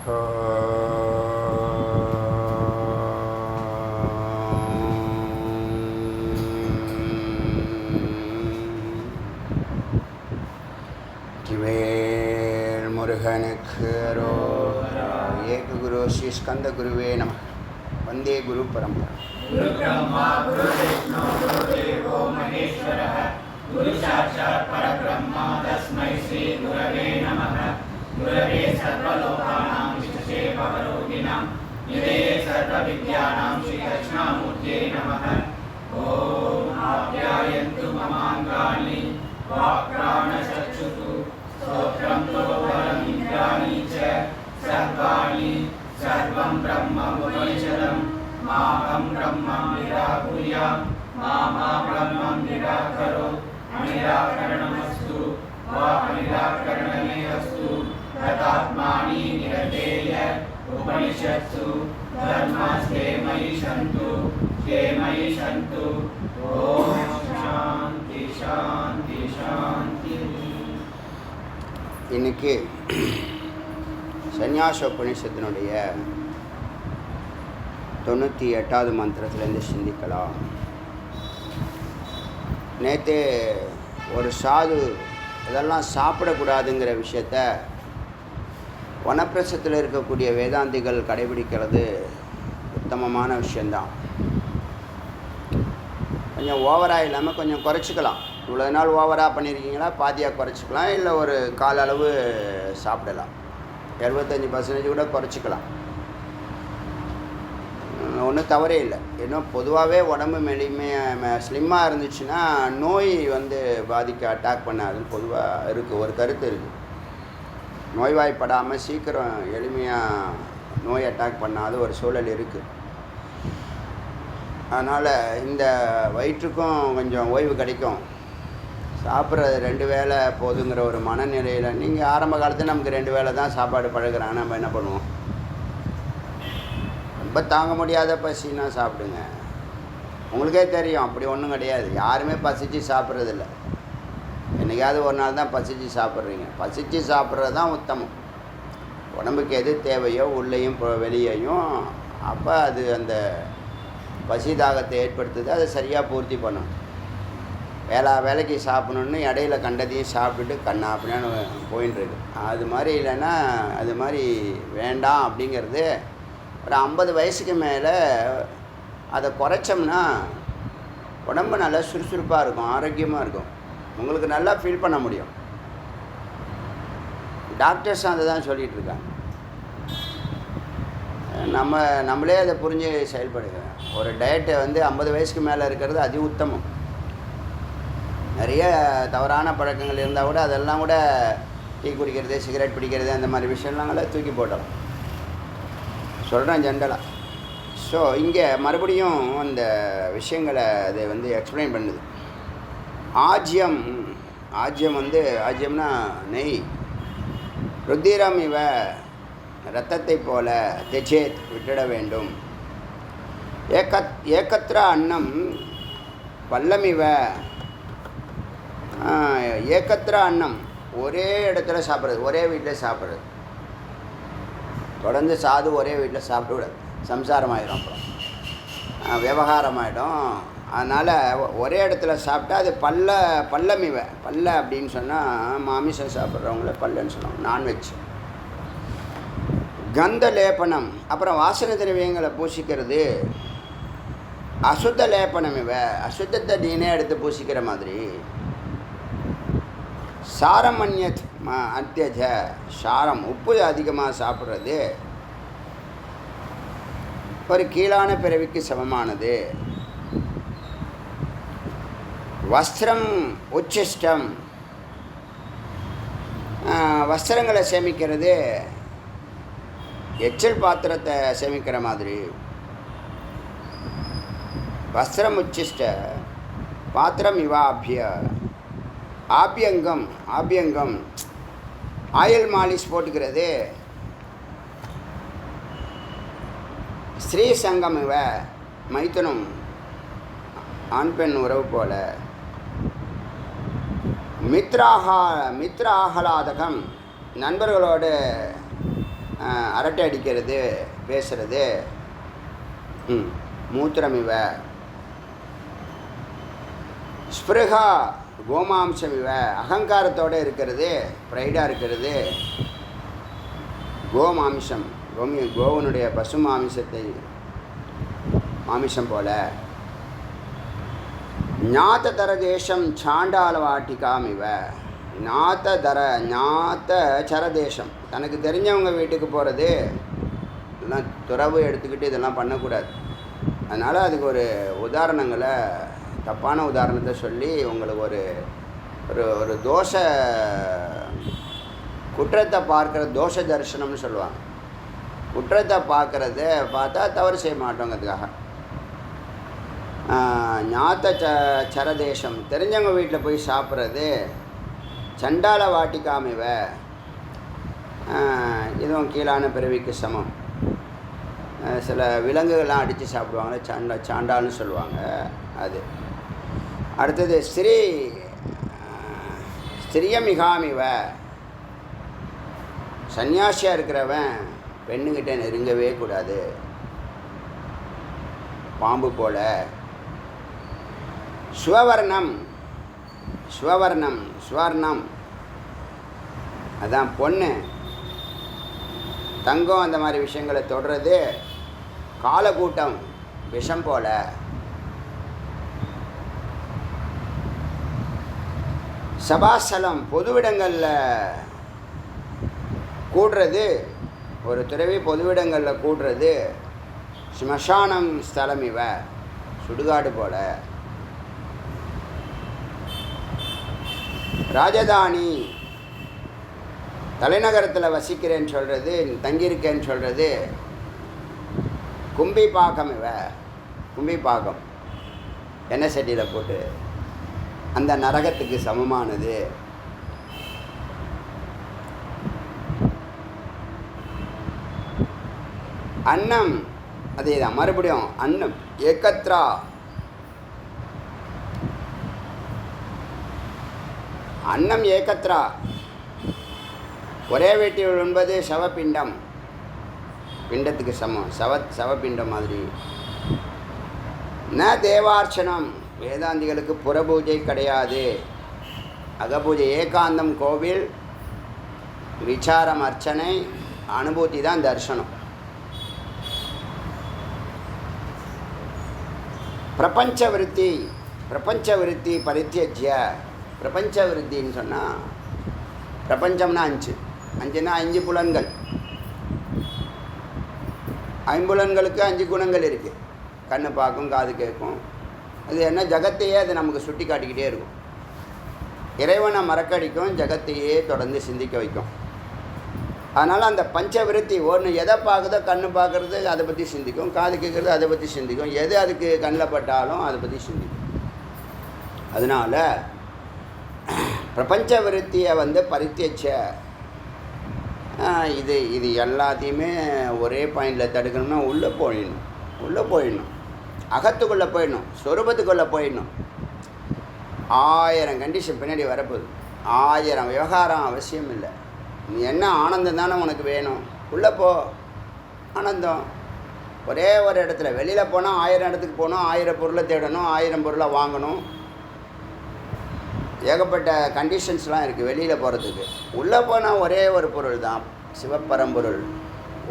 Well मुरुगनुक्कु अरोहरा। एक गुरु श्री स्कंद गुरुवे नमः। वंदे गुरु परंपरा। गुरु ब्रह्मा गुरु विष्णु गुरु देवो महेश्वरः। गुरु साक्षात् परब्रह्म तस्मै श्री गुरवे नमः। गुरवे सर्वलोकानां विशेषे भवरोगिणां निधये सर्वविद्यानां श्री दक्षिणामूर्तये नमः। ओम आप्यायन्तु ममाङ्गानि वाक्प्राणचक्षुः स्तोत्रं तो वरमिन्द्राणि च सर्वाणि सर्वं ब्रह्ममुपनिषदं माहं ब्रह्मं निराकुर्यां मा ब्रह्मं निराकरोत्। अनिराकरणमस्तु वा अनिराकरणमे अस्तु। तदात्मानि निरतेय उपनिषत्सु धर्मास्ते मयि सन्तु ते मयि सन्तु। ओम शांति शांति शांति। இன்னைக்கு சந்நியாச உபநிஷத்தினுடைய 98வது மந்திரத்திலேருந்து சிந்திக்கலாம். நேற்று ஒரு சாது இதெல்லாம் சாப்பிடக்கூடாதுங்கிற விஷயத்த வனப்பிரசத்தில் இருக்கக்கூடிய வேதாந்திகள் கடைபிடிக்கிறது உத்தமமான விஷயந்தான். கொஞ்சம் ஓவராக இல்லாமல் கொஞ்சம் குறைச்சிக்கலாம். இவ்வளோ நாள் ஓவராக பண்ணியிருக்கீங்களா, பாதியாக குறைச்சிக்கலாம், இல்லை ஒரு கால அளவு சாப்பிடலாம். 75% கூட குறைச்சிக்கலாம், ஒன்றும் தவறே இல்லை. இன்னும் பொதுவாகவே உடம்பு ஸ்லிம்மாக இருந்துச்சுன்னா நோய் பாதிக்க அட்டாக் பண்ணாதுன்னு பொதுவாக இருக்குது, ஒரு கருத்து இருக்குது. நோய்வாய்ப்படாமல் சீக்கிரம் எளிமையாக நோய் அட்டாக் பண்ணாத ஒரு சூழல் இருக்குது. அதனால் இந்த வயிற்றுக்கும் கொஞ்சம் ஓய்வு கிடைக்கும். சாப்பிட்றது 2 வேளை போதுங்கிற ஒரு மனநிலையில் நீங்கள் ஆரம்ப காலத்தில் நமக்கு 2 வேளை தான் சாப்பாடு பழகுறாங்க. நம்ம என்ன பண்ணுவோம்? ரொம்ப தாங்க முடியாத பசின்னா சாப்பிடுங்க. உங்களுக்கே தெரியும் அப்படி ஒன்றும் கிடையாது. யாருமே பசிச்சு சாப்பிட்றதில்ல. என்றைக்காவது ஒரு நாள் தான் பசிச்சு சாப்பிட்றீங்க. பசிச்சு சாப்பிட்றது தான் உத்தமம். உடம்புக்கு எது தேவையோ உள்ளேயும் வெளியேயும் அப்போ அது அந்த பசி தாகத்தை ஏற்படுத்துது. அதை சரியாக பூர்த்தி பண்ணும். வேலைக்கு சாப்பிடணுன்னு இடையில கண்டதையும் சாப்பிட்டுட்டு கண்ணா அப்படின்னு போயின்ட்டுருக்கு. அது மாதிரி இல்லைன்னா அது மாதிரி வேண்டாம் அப்படிங்கிறது. ஒரு 50 வயசுக்கு மேலே அதை குறைச்சோம்னா உடம்பு நல்லா சுறுசுறுப்பாக இருக்கும், ஆரோக்கியமாக இருக்கும். உங்களுக்கு நல்லா ஃபீல் பண்ண முடியும். டாக்டர்ஸ் அதை தான் சொல்லிகிட்டு இருக்காங்க. நம்மளே அதை புரிஞ்சு செயல்படுங்க. ஒரு டயட்டை 50 வயசுக்கு மேலே இருக்கிறது அதி உத்தமம். நிறைய தவறான பழக்கங்கள் இருந்தால் கூட அதெல்லாம் கூட டீ குடிக்கிறது, சிகரெட் பிடிக்கிறது, அந்த மாதிரி விஷயம்லாம் கூட தூக்கி போட்டலாம். சொல்கிறேன் ஜென்ரலாக. ஸோ இங்கே மறுபடியும் அந்த விஷயங்களை அது எக்ஸ்பிளைன் பண்ணுது. ஆஜ்யம் ஆஜ்யம்னா நெய். ருத்திரம் இவ இரத்தத்தை போல தெச்சேத் விட்டுட வேண்டும். ஏக்கத்திர அன்னம் பல்லமிவ. ஏக்கத்திர அன்னம் ஒரே இடத்துல சாப்பிட்றது, ஒரே வீட்டில் சாப்பிட்றது. தொடர்ந்து சாது ஒரே வீட்டில் சாப்பிடக்கூடாது, சம்சாரம் ஆகிடும், அப்புறம் விவகாரம் ஆகிடும். அதனால் ஒரே இடத்துல சாப்பிட்டா அது பல்லமிவ. பல்ல அப்படின்னு சொன்னால் மாமிசம் சாப்பிட்றவங்கள பல்லன்னு சொல்லுவாங்க, நான்வெஜ். கந்த லேபனம், அப்புறம் வாசனை திரவியங்களை பூசிக்கிறது. அசுத்த லேபனம் இவ, அசுத்தத்தை நீனே எடுத்து பூசிக்கிற மாதிரி. சாரம் அந்யத் அத்தியஜ, சாரம் உப்பு அதிகமாக சாப்பிட்றது ஒரு கீழான பிறவிக்கு சமமானது. வஸ்திரம் உச்சிஷ்டம், வஸ்திரங்களை சேமிக்கிறது எச்சல் பாத்திரத்தை சேமிக்கிற மாதிரி. வஸ்திரம் உச்சிஷ்ட பாத்திரம் இவாபிய. ஆபியங்கம் ஆயில் மாலிஷ் போட்டுக்கிறது. ஸ்ரீ சங்கம் இவ, மைத்துனம் ஆண் பெண் உறவு போல. மித்ர ஆஹ்லாதகம், நண்பர்களோடு அரட்டை அடிக்கிறது, பேசுகிறது. மூத்திரமிவ ஸ்பிருகா கோமாம்சமிவ அகங்காரத்தோடு இருக்கிறது, ப்ரைடாக இருக்கிறது. கோமாம்சம், கோவனுடைய பசு மாமிசம் போல. ஞாத்ததர தேசம் சாண்டால வாட்டிகாமிவ ஞாத்தச்சர தேசம், தனக்கு தெரிஞ்சவங்க வீட்டுக்கு போகிறது, இதெல்லாம் துறவு எடுத்துக்கிட்டு இதெல்லாம் பண்ணக்கூடாது. அதனால் அதுக்கு ஒரு உதாரணங்களை, தப்பான உதாரணத்தை சொல்லி உங்களுக்கு ஒரு ஒரு ஒரு குற்றத்தை பார்க்குற தோஷ தரிசனம்னு சொல்லுவாங்க. குற்றத்தை பார்த்தா தவறு செய்ய மாட்டோங்கிறதுக்காக. சரதேசம், தெரிஞ்சவங்க வீட்டில் போய் சாப்பிட்றது. சண்டால வாட்டிக்காமிவ, இதுவும் கீழான பிறவிக்கு சமம். சில விலங்குகள்லாம் அடித்து சாப்பிடுவாங்க, சாண்டால்னு சொல்லுவாங்க அது. அடுத்தது ஸ்திரியமிகாமிவ, சன்னியாசியாக இருக்கிறவன் பெண்ணுக்கிட்ட நெருங்கவே கூடாது, பாம்பு போல. ஸ்வர்ணம் அதான் பொண்ணு, தங்கம், அந்த மாதிரி விஷயங்களை தொடுறது. காலக்கூட்டம் விஷம் போல. சபாஸ்தலம், பொதுவிடங்களில் கூடுறது. ஒரு துறவி பொதுவிடங்களில் கூடுறது. ஸ்மசானம் ஸ்தலம் இவ, சுடுகாடு போல. ராஜதானி, தலைநகரத்தில் வசிக்கிறேன்னு சொல்கிறது, தங்கியிருக்கேன்னு சொல்கிறது. கும்பிபாகம் இவ, கும்பிபாகம் எண்ணெய் சட்டியில் போட்டு அந்த நரகத்துக்கு சமமானது. அன்னம் அதே தான், மறுபடியும் அன்னம். ஏகத்ரா, அன்னம் ஏகத்ரா, ஒரே வீட்டில் உண்பது சவப்பிண்டம், பிண்டத்துக்கு சமம். சவப்பிண்டம் மாதிரி. ந தேவார்ச்சனம், வேதாந்திகளுக்கு புறபூஜை கிடையாது, அகபூஜை. ஏகாந்தம் கோவில், விசாரம் அர்ச்சனை, அனுபூதி தான் தர்சனம். பிரபஞ்ச விருத்தி பரித்தியஜ்ய. பிரபஞ்ச விருத்தின்னு சொன்னால், பிரபஞ்சம்னா அஞ்சுனா 5 புலன்கள். 5 புலன்களுக்கு 5 குணங்கள் இருக்குது. கண்ணு பார்க்கும், காது கேட்கும். அது என்ன, ஜகத்தையே அது நமக்கு சுட்டி காட்டிக்கிட்டே இருக்கும். இறைவனை மறக்கடிக்கும், ஜகத்தையே தொடர்ந்து சிந்திக்க வைக்கும். அதனால் அந்த பஞ்ச விருத்தி, ஒன்று எதை பார்க்குதோ, கண்ணு பார்க்குறது அதை பற்றி சிந்திக்கும், காது கேட்குறது அதை பற்றி சிந்திக்கும், எது அதுக்கு கண்ணில் பட்டாலும் அதை பற்றி சிந்திக்கும். அதனால் பிரபஞ்ச விருத்தியை பரித்தியச்ச, இது எல்லாத்தையுமே ஒரே பாயிண்டில் தடுக்கணும்னா உள்ளே போயிடணும், அகத்துக்குள்ளே போயிடணும், சொரூபத்துக்குள்ளே போயிடணும். 1000 கண்டிஷன் பின்னாடி வரப்போகுது. 1000 விவகாரம் அவசியம் இல்லை. நீ என்ன ஆனந்தம் தானே உனக்கு வேணும், உள்ளே போ, ஆனந்தம். ஒரே ஒரு இடத்துல, வெளியில் போனால் 1000 இடத்துக்கு போகணும், 1000 பொருளை தேடணும், 1000 பொருளை வாங்கணும், ஏகப்பட்ட கண்டிஷன்ஸ்லாம் இருக்குது வெளியில் போகிறதுக்கு. உள்ளே போனால் ஒரே ஒரு பொருள் தான், சிவப்பரம்பொருள்.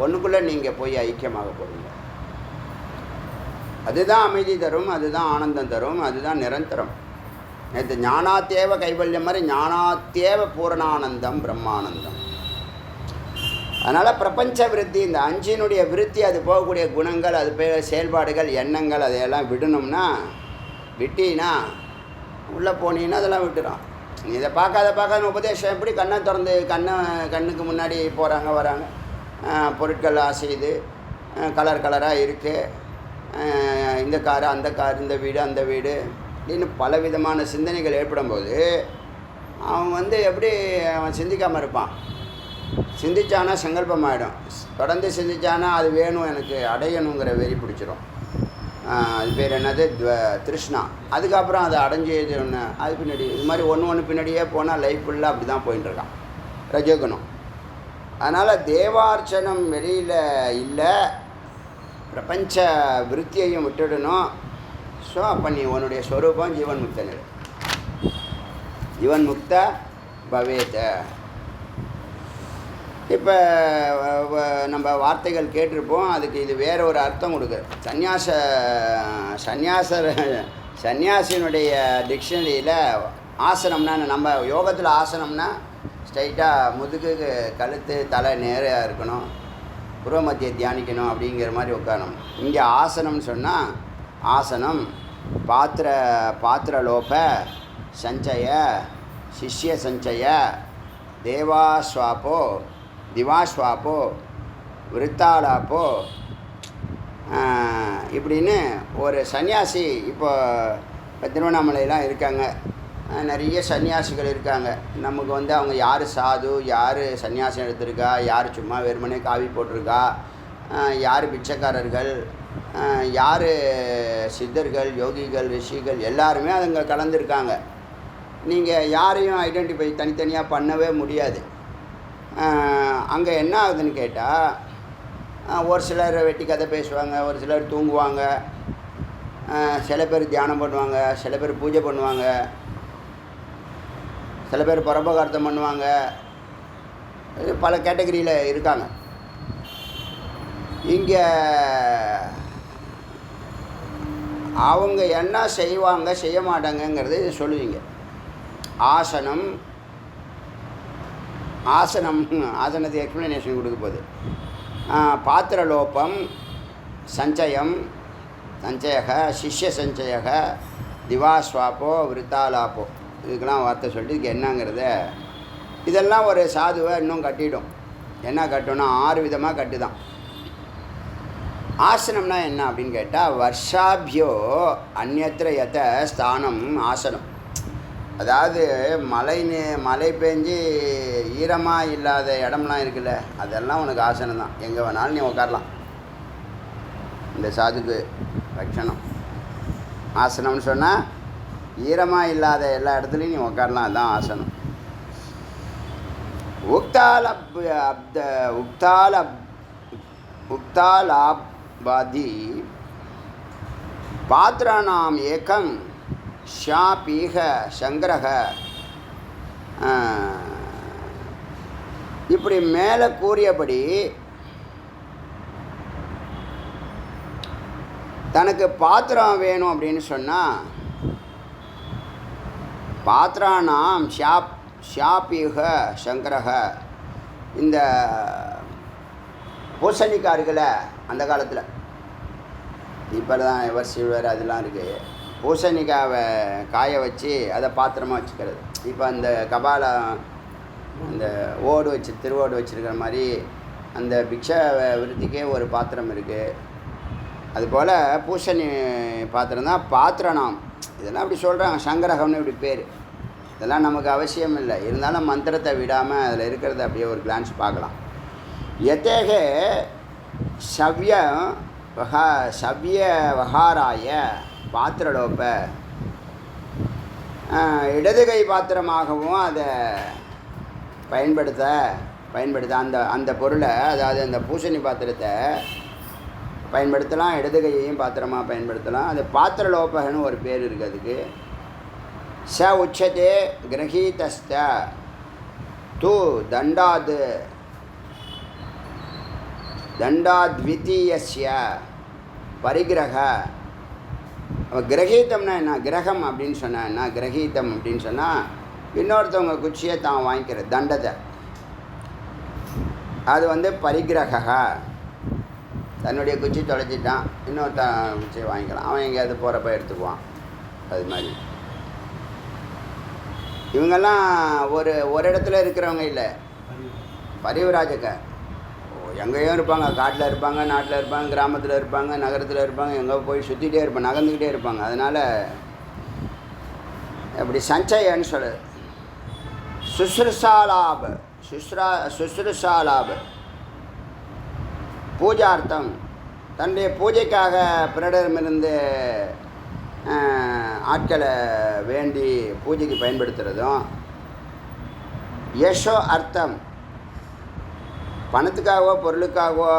ஒன்றுக்குள்ளே நீங்கள் போய் ஐக்கியமாக போகிறீங்க. அதுதான் அமைதி தரும், அதுதான் ஆனந்தம் தரும், அதுதான் நிரந்தரம். நேற்று ஞானாத்தேவ கைவல்யம் மாதிரி ஞானாத்தேவ பூரணானந்தம் பிரம்மானந்தம். அதனால் பிரபஞ்ச விருத்தி, இந்த 5னுடைய விருத்தி, அது போகக்கூடிய குணங்கள், அது செயல்பாடுகள், எண்ணங்கள், அதையெல்லாம் விடணும்னா, விட்டீன்னா உள்ளே போனீங்கன்னா அதெல்லாம் விட்டுடும். நீ இதை பார்க்காத உபதேசம் எப்படி? கண்ணை திறந்து கண்ணுக்கு முன்னாடி போகிறாங்க வராங்க, பொருட்கள் அசையுது, கலராக இருக்குது, இந்த காரு அந்த கார், இந்த வீடு அந்த வீடு அப்படின்னு பலவிதமான சிந்தனைகள் ஏற்படும்போது அவன் எப்படி அவன் சிந்திக்காமல் இருப்பான்? சிந்திச்சானா சங்கல்பமாகிடும். தொடர்ந்து சிந்திச்சானா அது வேணும், எனக்கு அடையணுங்கிற வெறி பிடிச்சிரும். அது பேர் என்னது, திருஷ்ணா. அதுக்கப்புறம் அதை அடைஞ்சது ஒன்று, அது பின்னாடி இது மாதிரி ஒன்று பின்னாடியே போனால் லைஃப் ஃபுல்லாக அப்படி தான் போயின்ட்டுருக்கான். ரஜோகுணம். அதனால் தேவார்ச்சனம் வெளியில் இல்லை, பிரபஞ்ச விருத்தியையும் விட்டுடணும். ஸோ அப்போ நீ உன்னுடைய ஸ்வரூபம் ஜீவன் முக்த நிலை, ஜீவன் முக்த பவேத. இப்போ நம்ம வார்த்தைகள் கேட்டிருப்போம், அதுக்கு இது வேற ஒரு அர்த்தம் கொடுக்குது. சன்னியாசினுடைய டிக்ஷனரியில் ஆசனம்னா, நம்ம யோகத்தில் ஆசனம்னா ஸ்ட்ரைட்டாக முதுகு கழுத்து தலை நேராக இருக்கணும், புருவ மத்திய தியானிக்கணும் அப்படிங்கிற மாதிரி உட்காரணும். இங்கே ஆசனம்னு சொன்னால் ஆசனம் பாத்திரலோப சஞ்சய சிஷ்ய சஞ்சய தேவாஸ்வாப்போ திவாஸ்வாப்போ விருத்தாலாப்போ இப்படின்னு ஒரு சன்னியாசி இப்போ திருவண்ணாமலையெல்லாம் இருக்காங்க, நிறைய சன்னியாசிகள் இருக்காங்க. நமக்கு வந்து அவங்க யார் சாது, யார் சன்னியாசம் எடுத்திருக்கா, யார் சும்மா வெறுமனே காவி போட்டிருக்கா, யார் பிச்சைக்காரர்கள், யார் சித்தர்கள், யோகிகள், ரிஷிகள், எல்லாருமே அதுங்க கலந்துருக்காங்க. நீங்கள் யாரையும் ஐடென்டிஃபை தனித்தனியாக பண்ணவே முடியாது. அங்கே என்ன ஆகுதுன்னு கேட்டால், ஒரு சிலர் வெட்டி கதை பேசுவாங்க, ஒரு சிலர் தூங்குவாங்க, சில பேர் தியானம் பண்ணுவாங்க, சில பேர் பூஜை பண்ணுவாங்க, சில பேர் பரோபகார்த்தம் பண்ணுவாங்க. இது பல கேட்டகரியில் இருக்காங்க. இங்கே அவங்க என்ன செய்வாங்க செய்ய மாட்டாங்கங்கிறது சொல்லுவீங்க. ஆசனத்துக்கு எக்ஸ்ப்ளனேஷன் கொடுக்க போகுது. பாத்திரலோபம் சஞ்சயக சிஷ்ய சஞ்சயக திவாஸ்வாப்போ விருத்தாலாப்போ, இதுக்கெல்லாம் வார்த்தை சொல்லிட்டு இதுக்கு என்னங்கிறத, இதெல்லாம் ஒரு சாதுவை இன்னும் கட்டிடும். என்ன கட்டணும்? 6 விதமாக கட்டுதான். ஆசனம்னா என்ன அப்படின்னு கேட்டால், வர்ஷாபியோ அந்நத்திர யத ஸ்தானம் ஆசனம். அதாவது மழை பெஞ்சு ஈரமாக இல்லாத இடம்லாம் இருக்குல்ல, அதெல்லாம் உனக்கு ஆசனம் தான். எங்கே வேணாலும் நீ உட்காரலாம். இந்த சாதுக்கு லட்சணம் ஆசனம்னு சொன்னால் ஈரமாக இல்லாத எல்லா இடத்துலையும் நீ உட்காரலாம், அதுதான் ஆசனம். உக்தாலாபாதி பாத்ராணாம் ஏகம் ஷாபீக சங்கிரக. இப்படி மேலே கூறியபடி தனக்கு பாத்திரம் வேணும் அப்படின்னு சொன்னால், பாத்திரானாம் ஷாபீக சங்கரக. இந்த பூசணிக்காய் இருக்குல்ல, அந்த காலத்தில், இப்போ தான் எவர் சில்வர் அதெல்லாம் இருக்குது. பூசணிக்காவை காய வச்சு அதை பாத்திரமாக வச்சுக்கிறது. இப்போ அந்த கபால அந்த திருவோடு வச்சுருக்கிற மாதிரி அந்த பிக்ஷா விருத்திக்கே ஒரு பாத்திரம் இருக்குது. அதுபோல் பூசணி பாத்திரம் தான் பாத்திரனாம். இதெல்லாம் அப்படி சொல்கிறாங்க, சங்கரகம்னு இப்படி பேர். இதெல்லாம் நமக்கு அவசியம் இல்லை, இருந்தாலும் மந்திரத்தை விடாமல் அதில் இருக்கிறத அப்படியே ஒரு கிளான்ஸ் பார்க்கலாம். யதேக சவ்ய வகாராய பாத்திரலோப, இடது கை பாத்திரமாகவும் அதை பயன்படுத்த அந்த பொருளை, அதாவது அந்த பூசணி பாத்திரத்தை பயன்படுத்தலாம், இடது கையையும் பாத்திரமாக பயன்படுத்தலாம். அது பாத்திரலோபகன்னு ஒரு பேர் இருக்குது அதுக்கு. ச உச்சதே கிரகீதஸ்த தூ தண்டாத்விதீயஸ்ய பரிகிரக. கிரகீதம்னா என்ன? கிரகம் அப்படின்னு சொன்னால் என்ன? கிரகீதம் அப்படின்னு சொன்னால் இன்னொருத்தவங்க குச்சியை தான் வாங்கிக்கிற தண்டத்தை, அது வந்து பரிகிரக. தன்னுடைய குச்சி தொலைச்சிட்டான், இன்னொருத்தன் குச்சியை வாங்கிக்கலாம், அவன் எங்கேயாவது போகிறப்ப எடுத்துக்குவான். அது மாதிரி இவங்கெல்லாம் ஒரு இடத்துல இருக்கிறவங்க இல்லை, பரிவராஜக. எங்கேயும் இருப்பாங்க, காட்டில் இருப்பாங்க, நாட்டில் இருப்பாங்க, கிராமத்தில் இருப்பாங்க, நகரத்தில் இருப்பாங்க, எங்கே போய் சுற்றிகிட்டே இருப்பாங்க, நகர்ந்துக்கிட்டே இருப்பாங்க. அதனால் அப்படி சஞ்சயன்னு சொல்லுது. சுஸ்ருஷாலாப பூஜார்த்தம், தன்னுடைய பூஜைக்காக பிறரிடமிருந்து ஆட்களை வேண்டி பூஜைக்கு பயன்படுத்துகிறதும். யசோ அர்த்தம், பணத்துக்காகவோ பொருளுக்காகவோ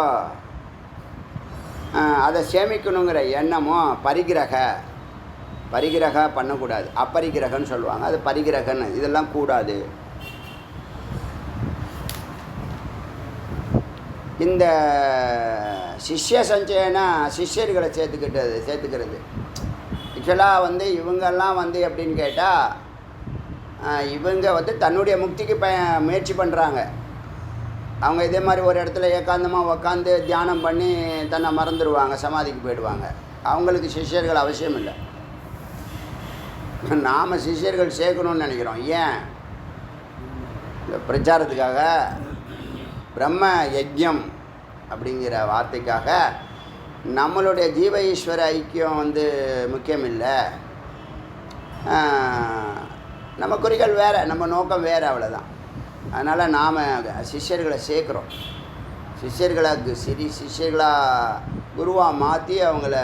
அதை சேமிக்கணுங்கிற எண்ணமோ பரிகிரக பண்ணக்கூடாது. அப்பரிகிரகன்னு சொல்லுவாங்க, அது பரிகிரகன்னு. இதெல்லாம் கூடாது. இந்த சிஷ்ய சஞ்சயனா சிஷ்யர்களை சேர்த்துக்கிறது. ஆக்சுவலாக இவங்கெல்லாம் எப்படின்னு கேட்டால், இவங்க தன்னுடைய முக்திக்கு முயற்சி பண்ணுறாங்க. அவங்க இதே மாதிரி ஒரு இடத்துல ஏகாந்தமாக உக்காந்து தியானம் பண்ணி தன்னை மறந்துடுவாங்க, சமாதிக்கு போயிடுவாங்க. அவங்களுக்கு சிஷ்யர்கள் அவசியம் இல்லை. நாம் சிஷ்யர்கள் சேர்க்கணும்னு நினைக்கிறோம். ஏன்? இந்த பிரச்சாரத்துக்காக, பிரம்ம யஜ்யம் அப்படிங்கிற வார்த்தைக்காக. நம்மளுடைய ஜீவ ஈஸ்வர ஐக்கியம் முக்கியம் இல்லை. நம்ம குறிகள் வேறு, நம்ம நோக்கம் வேறு, அவ்வளோதான். அதனால் நாம் சிஷ்யர்களை சேர்க்குறோம். சிஷ்யர்களாக குருவாக மாற்றி அவங்கள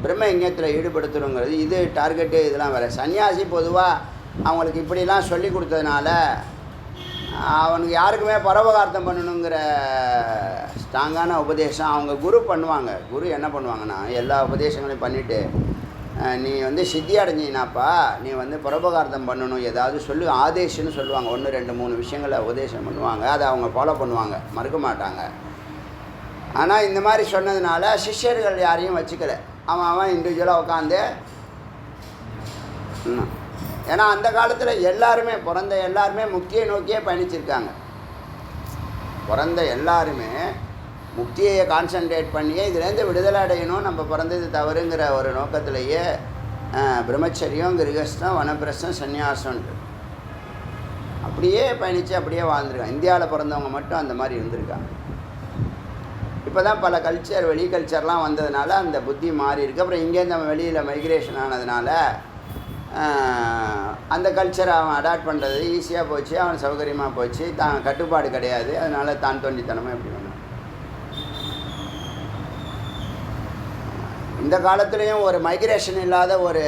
பிரம்ம யஜ்ஞத்தில் ஈடுபடுத்தணுங்கிறது இது டார்கெட்டு. இதெல்லாம் வேறு. சன்னியாசி பொதுவாக அவங்களுக்கு இப்படிலாம் சொல்லி கொடுத்ததுனால அவனுக்கு யாருக்குமே பரோபகார்த்தம் பண்ணணுங்கிற ஸ்ட்ராங்கான உபதேசம் அவங்க குரு பண்ணுவாங்க. குரு என்ன பண்ணுவாங்கன்னா, எல்லா உபதேசங்களையும் பண்ணிவிட்டு, நீ சித்தி அடைஞ்சினாப்பா, நீ பரோபகார்த்தம் பண்ணணும், ஏதாவது சொல்லு, ஆதேஷ்னு சொல்லுவாங்க. 1 2 3 விஷயங்களை உபதேசம் பண்ணுவாங்க. அதை அவங்க ஃபாலோ பண்ணுவாங்க, மறுக்க மாட்டாங்க. ஆனால் இந்த மாதிரி சொன்னதுனால சிஷ்யர்கள் யாரையும் வச்சுக்கல. அவன் இண்டிவிஜுவலாக உட்காந்து. ஏன்னா அந்த காலத்தில் எல்லாருமே முக்தியை நோக்கியே பயணிச்சிருக்காங்க. எல்லாருமே முக்தியை கான்சன்ட்ரேட் பண்ணியே இதுலேருந்து விடுதலை அடையணும், நம்ம பிறந்தது தவறுங்கிற ஒரு நோக்கத்திலேயே பிரம்மச்சரியம், கிரகஸ்தம், வனப்பிரஸ்தம், சன்னியாசம்ன்ட்டு அப்படியே பயணித்து அப்படியே வாழ்ந்துருக்காங்க. இந்தியாவில் பிறந்தவங்க மட்டும் அந்த மாதிரி இருந்திருக்காங்க. இப்போ தான் பல வெளி கல்ச்சர்லாம் வந்ததுனால அந்த புத்தி மாறி இருக்குது. அப்புறம் இங்கேருந்து நம்ம வெளியில் மைக்ரேஷன் ஆனதுனால அந்த கல்ச்சரை அவன் அடாப்ட் பண்ணுறது ஈஸியாக போச்சு, அவன் சௌகரியமாக போச்சு. தான் கட்டுப்பாடு கிடையாது. அதனால் தான் தோண்டித்தனமாக எப்படி வேணும். இந்த காலத்துலேயும் ஒரு மைக்ரேஷன் இல்லாத ஒரு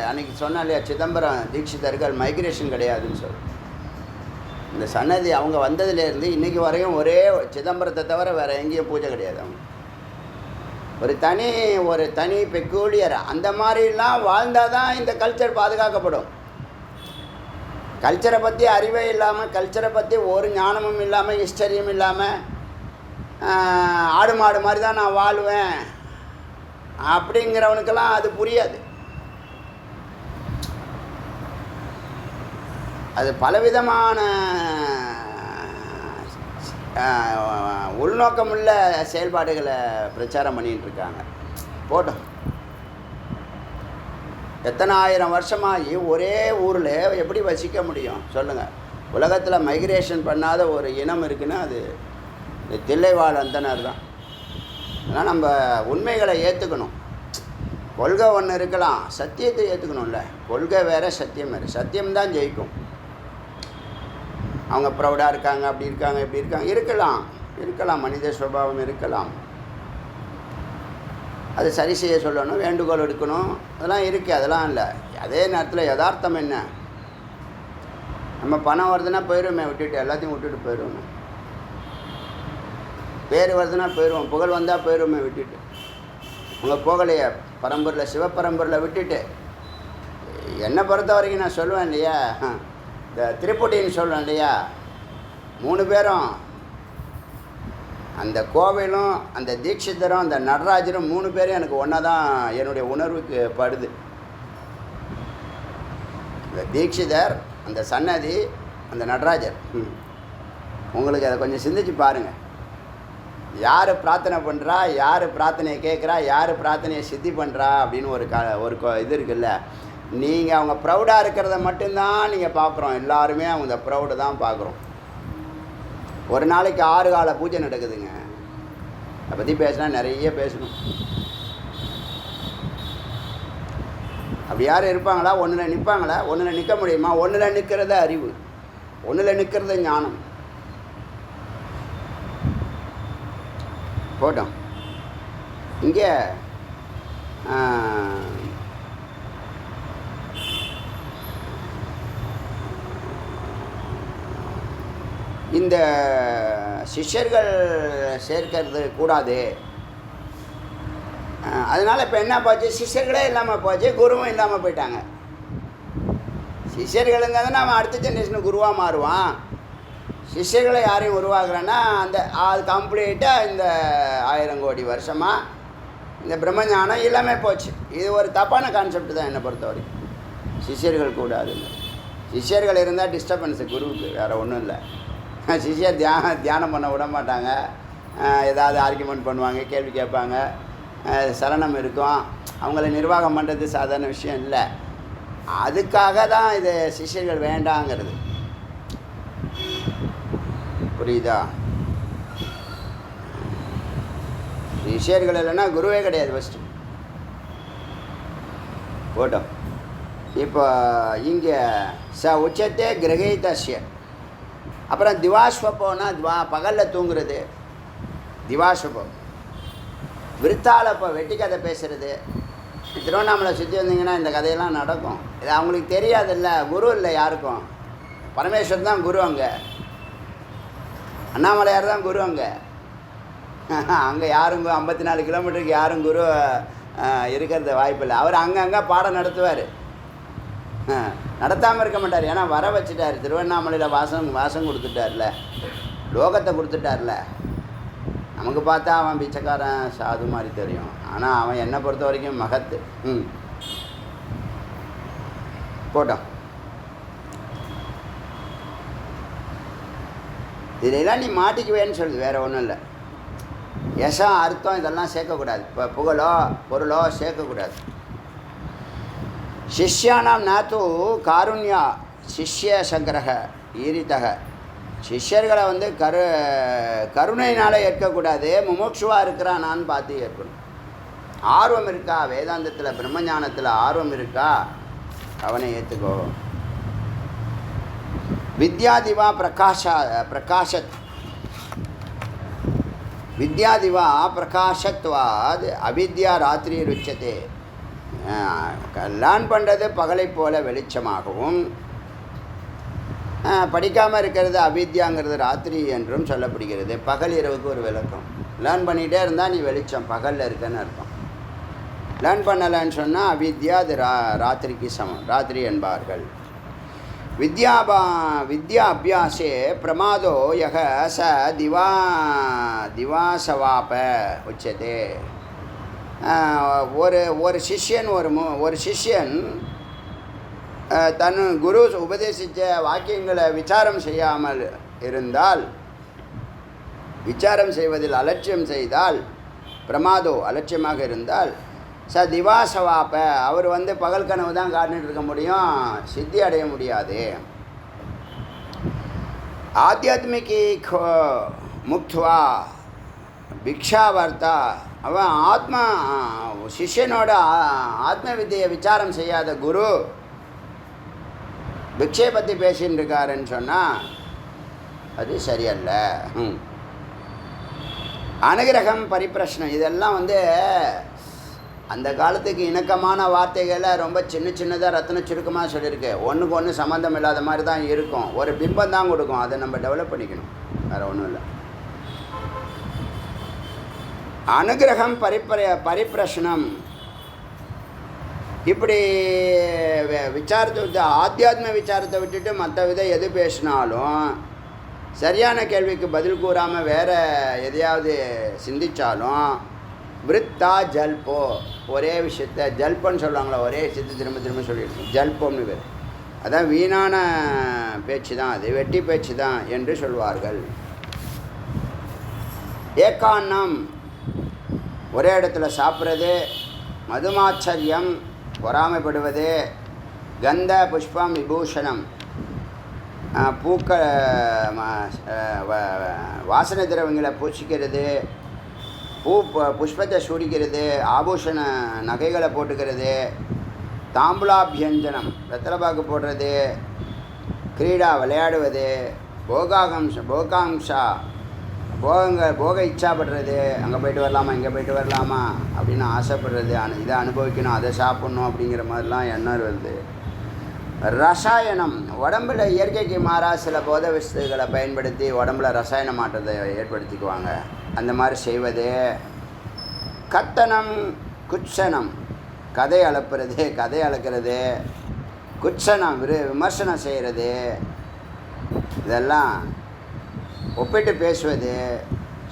அன்றைக்கி சொன்ன இல்லையா, சிதம்பரம் தீட்சிதர்கள் மைக்ரேஷன் கிடையாதுன்னு சொல்லு. இந்த சன்னதி அவங்க வந்ததுலேருந்து இன்றைக்கி வரையும் ஒரே சிதம்பரத்தை தவிர வேறு எங்கேயும் பூஜை கிடையாது. அவங்க ஒரு தனி பெக்கூலியர் அந்த மாதிரிலாம் வாழ்ந்தால் தான் இந்த கல்ச்சர் பாதுகாக்கப்படும். கல்ச்சரை பற்றி அறிவே இல்லாமல், கல்ச்சரை பற்றி ஒரு ஞானமும் இல்லாமல், ஹிஸ்டரியும் இல்லாமல், ஆடு மாடு மாதிரி தான் நான் வாழ்வேன் அப்படிங்கிறவனுக்கெல்லாம் அது புரியாது. அது பலவிதமான உள்நோக்கமுள்ள செயல்பாடுகளை பிரச்சாரம் பண்ணிகிட்ருக்காங்க. போட்டோம். எத்தனை ஆயிரம் வருஷமாகி ஒரே ஊரில் எப்படி வசிக்க முடியும் சொல்லுங்கள்? உலகத்தில் மைக்ரேஷன் பண்ணாத ஒரு இனம் இருக்குன்னா அது தில்லைவாழ் அந்தனர் தான். அதனால் நம்ம உண்மைகளை ஏற்றுக்கணும். கொள்கை ஒன்று இருக்கலாம், சத்தியத்தை ஏற்றுக்கணும்ல. கொள்கை வேறு, சத்தியம் வேறு. சத்தியம்தான் ஜெயிக்கும். அவங்க ப்ரௌடாக இருக்காங்க, அப்படி இருக்காங்க, இப்படி இருக்காங்க, இருக்கலாம் மனித சுபாவம் இருக்கலாம். அது சரி செய்ய சொல்லணும், வேண்டுகோள் எடுக்கணும், அதெல்லாம் இருக்குது. அதெல்லாம் இல்லை. அதே நேரத்தில் யதார்த்தம் என்ன? நம்ம பணம் வருதுன்னா போயிடுவோமே, விட்டுட்டு எல்லாத்தையும் விட்டுட்டு போயிடுவோமே. பேர் வருதுன்னா போயிடுவோம், புகழ் வந்தால் போயிடுவோமே விட்டுட்டு. உங்கள் போகலையே பரம்பரில், சிவப்பரம்பரில் விட்டுட்டு. என்னை பொறுத்த வரைக்கும் நான் சொல்லுவேன் இல்லையா, இந்த திருப்பட்டின்னு சொல்லுவேன் இல்லையா, 3 பேரும், அந்த கோவிலும், அந்த தீட்சிதரும், அந்த நடராஜரும் 3 பேரும் எனக்கு ஒன்றா தான் என்னுடைய உணர்வுக்கு படுது. இந்த தீட்சிதர், அந்த சன்னதி, அந்த நடராஜர். உங்களுக்கு அதை கொஞ்சம் சிந்திச்சு பாருங்கள். யார் பிரார்த்தனை பண்ணுறா, யார் பிரார்த்தனையை கேட்குறா, யார் பிரார்த்தனையை சித்தி பண்ணுறா அப்படின்னு ஒரு இது இருக்குல்ல. நீங்கள் அவங்க ப்ரௌடாக இருக்கிறத மட்டும்தான் நீங்கள் பார்க்குறோம். எல்லாருமே அவங்க ப்ரௌடு தான் பார்க்குறோம். ஒரு நாளைக்கு 6 கால பூஜை நடக்குதுங்க. அதை பற்றி பேசினா நிறைய பேசணும். அப்படி யாரும் இருப்பாங்களா? ஒன்றில் நிற்பாங்களா? ஒன்றில் நிற்க முடியுமா? ஒன்றில் நிற்கிறது அறிவு, ஒன்றில் நிற்கிறது ஞானம். போட்டோம். இங்கே இந்த சிஷ்யர்கள் சேர்க்கிறது கூடாது. அதனால் இப்போ என்ன போச்சு, சிஷ்யர்களே இல்லாமல் போச்சு, குருவும் இல்லாமல் போயிட்டாங்க. சிஷ்யர்களுங்க தான் அவன் அடுத்த ஜென்ரேஷனுக்கு குருவாக மாறுவான். சிஷ்யர்களை யாரையும் உருவாக்குறேன்னா அந்த அது கம்ப்ளீட்டாக இந்த 1000 கோடி வருஷமாக இந்த பிரம்மஞானம் எல்லாமே போச்சு. இது ஒரு தப்பான கான்செப்ட் தான் என்னை பொறுத்த வரைக்கும். சிஷ்யர்கள் கூடாதுங்க. சிஷ்யர்கள் இருந்தால் டிஸ்டர்பன்ஸு குருவுக்கு, வேறு ஒன்றும் இல்லை. சிஷ்யர் தியானம் பண்ண விட மாட்டாங்க, ஏதாவது ஆர்கியூமெண்ட் பண்ணுவாங்க, கேள்வி கேட்பாங்க, சலனம் இருக்கும். அவங்கள நிர்வாகம் பண்ணுறது சாதாரண விஷயம் இல்லை. அதுக்காக தான் இது சிஷ்யர்கள் வேண்டாங்கிறது. புரியுதா? சிஷ்யர்கள் இல்லைன்னா குருவே கிடையாது ஃபஸ்ட்டு. போட்டோம். இப்போ இங்கே உச்சத்தே கிரகிதஸ்ய. அப்புறம் திவாஸ்வப்போனா பகலில் தூங்குறது திவாஸ்வப்பம். விருத்தால் இப்போ வெட்டி கதை பேசுகிறது. திருவண்ணாமலை சுற்றி வந்தீங்கன்னா இந்த கதையெல்லாம் நடக்கும். இது அவங்களுக்கு தெரியாதில்ல, குரு இல்லை யாருக்கும். பரமேஸ்வர் தான் குரு, அங்கே அண்ணாமலையார் தான் குரு. அங்கே யாரும் 54 கிலோமீட்டருக்கு யாரும் குரு இருக்கிறது வாய்ப்பில்லை. அவர் அங்கங்கே பாடம் நடத்துவார், நடத்தாமல் இருக்க மாட்டார். ஏன்னா வர வச்சுட்டார். திருவண்ணாமலையில் வாசம் கொடுத்துட்டார்ல, லோகத்தை கொடுத்துட்டார்ல. நமக்கு பார்த்தா அவன் பிச்சைக்காரன் சாது மாதிரி தெரியும். ஆனால் அவன் என்னை பொறுத்த வரைக்கும் மகத்து. போட்டோம். இதையெல்லாம் நீ மாட்டிக்குவேன்னு சொல்லுது, வேறு ஒன்றும் இல்லை. யசம் அர்த்தம் இதெல்லாம் சேர்க்கக்கூடாது. இப்போ புகழோ பொருளோ சேர்க்கக்கூடாது. சிஷ்யானாம் நாத்து காருண்யா சிஷ்ய சங்கரக ஈரித்தக. சிஷ்யர்களை வந்து கருணையினால் ஏற்கக்கூடாது. முமுட்சுவாக இருக்கிறானான்னு பார்த்து ஏற்கணும். ஆர்வம் இருக்கா வேதாந்தத்தில், பிரம்மஞானத்தில் ஆர்வம் இருக்கா, அவனை ஏற்றுக்கோ. வித்யாதிவா பிரகாஷத். வித்யாதிவா பிரகாஷத்வாத் அவித்யா ராத்திரி ருச்சதே. லேர்ன் பண்ணுறது பகலை போல வெளிச்சமாகவும், படிக்காமல் இருக்கிறது அவித்யாங்கிறது ராத்திரி என்றும் சொல்லப்படுகிறது. பகல் இரவுக்கு ஒரு விளக்கம். லேர்ன் பண்ணிகிட்டே இருந்தால் நீ வெளிச்சம், பகலில் இருக்கன்னு அர்த்தம். லேர்ன் பண்ணலைன்னு சொன்னால் அவித்யா, அது ராத்திரிக்கு சமம், ராத்திரி என்பார்கள். வித்யா அபியாசே பிரமாதோ யக ச திவாசவாப உச்சதே. ஒரு சிஷ்யன் தன் குரு உபதேசித்த வாக்கியங்களை விசாரம் செய்யாமல் இருந்தால், விசாரம் செய்வதில் அலட்சியம் செய்தால், பிரமாதோ அலட்சியமாக இருந்தால், திவாசவாப்ப அவர் வந்து பகல் கனவு தான் காட்டிட்டு இருக்க முடியும், சித்தி அடைய முடியாது. ஆத்தியாத்மிகி முக்துவா பிக்ஷாவர்த்தா. அவன் சிஷ்யனோட ஆத்ம வித்தியை விசாரம் செய்யாத குரு பிக்ஷை பற்றி பேசின்னு இருக்காருன்னு சொன்னால் அது சரியல்ல. அனுகிரகம் பரிப்பிரஷ்னம் இதெல்லாம் வந்து அந்த காலத்துக்கு இணக்கமான வார்த்தைகளை ரொம்ப சின்னதாக ரத்ன சுருக்கமாக சொல்லியிருக்கு. ஒன்றுக்கு ஒன்று சம்மந்தம் இல்லாத மாதிரி தான் இருக்கும். ஒரு பிம்பம் தான் கொடுக்கும். அதை நம்ம டெவலப் பண்ணிக்கணும், வேறு ஒன்றும் இல்லை. அனுகிரகம் பரிப்பிரஷ்னம் இப்படி விசாரத்தை விட்டு, ஆத்தியாத்ம விசாரத்தை விட்டுட்டு மற்ற விதம் எது பேசினாலும், சரியான கேள்விக்கு பதில் கூறாமல் வேறு எதையாவது சிந்தித்தாலும், விருத்தா ஜல்போ, ஒரே விஷயத்தை ஜல்பன்னு சொல்லுவாங்களா, ஒரே விஷயத்தை திரும்ப திரும்ப சொல்லிடுச்சு, ஜல்பம்னு பேர். அதான் வீணான பேச்சு தான், அது வெட்டி பேச்சு தான் என்று சொல்வார்கள். ஏகான்னம் ஒரே இடத்துல சாப்பிட்றது, மதுமாச்சரியம் பொறாமைப்படுவது, கந்த புஷ்பம் விபூஷணம் வாசனை திரவங்களை பூச்சிக்கிறது, புஷ்பத்தை சூடிக்கிறது, ஆபூஷண நகைகளை போட்டுக்கிறது, தாம்பூலாபியஞ்சனம் வெத்தலைப்பாக்கு போடுறது, கிரீடா விளையாடுவது, போகாம்சா போக இச்சாப்படுறது, அங்கே போய்ட்டு வரலாமா இங்கே போய்ட்டு வரலாமா அப்படின்னு ஆசைப்படுறது, இதை அனுபவிக்கணும் அதை சாப்பிட்ணும் அப்படிங்கிற மாதிரிலாம் எண்ணம் வருது. ரசாயனம், உடம்பில் இயற்கைக்கு மாறாக சில போத வஸ்துகளை பயன்படுத்தி உடம்புல ரசாயன மாற்றத்தை ஏற்படுத்திக்குவாங்க. அந்த மாதிரி செய்வது. கத்தனம், குச்சனம், கதை அளப்புறது, கதை அளக்கிறது. குச்சனம், விமர்சனம் செய்கிறது. இதெல்லாம் ஒப்பிட்டு பேசுவது.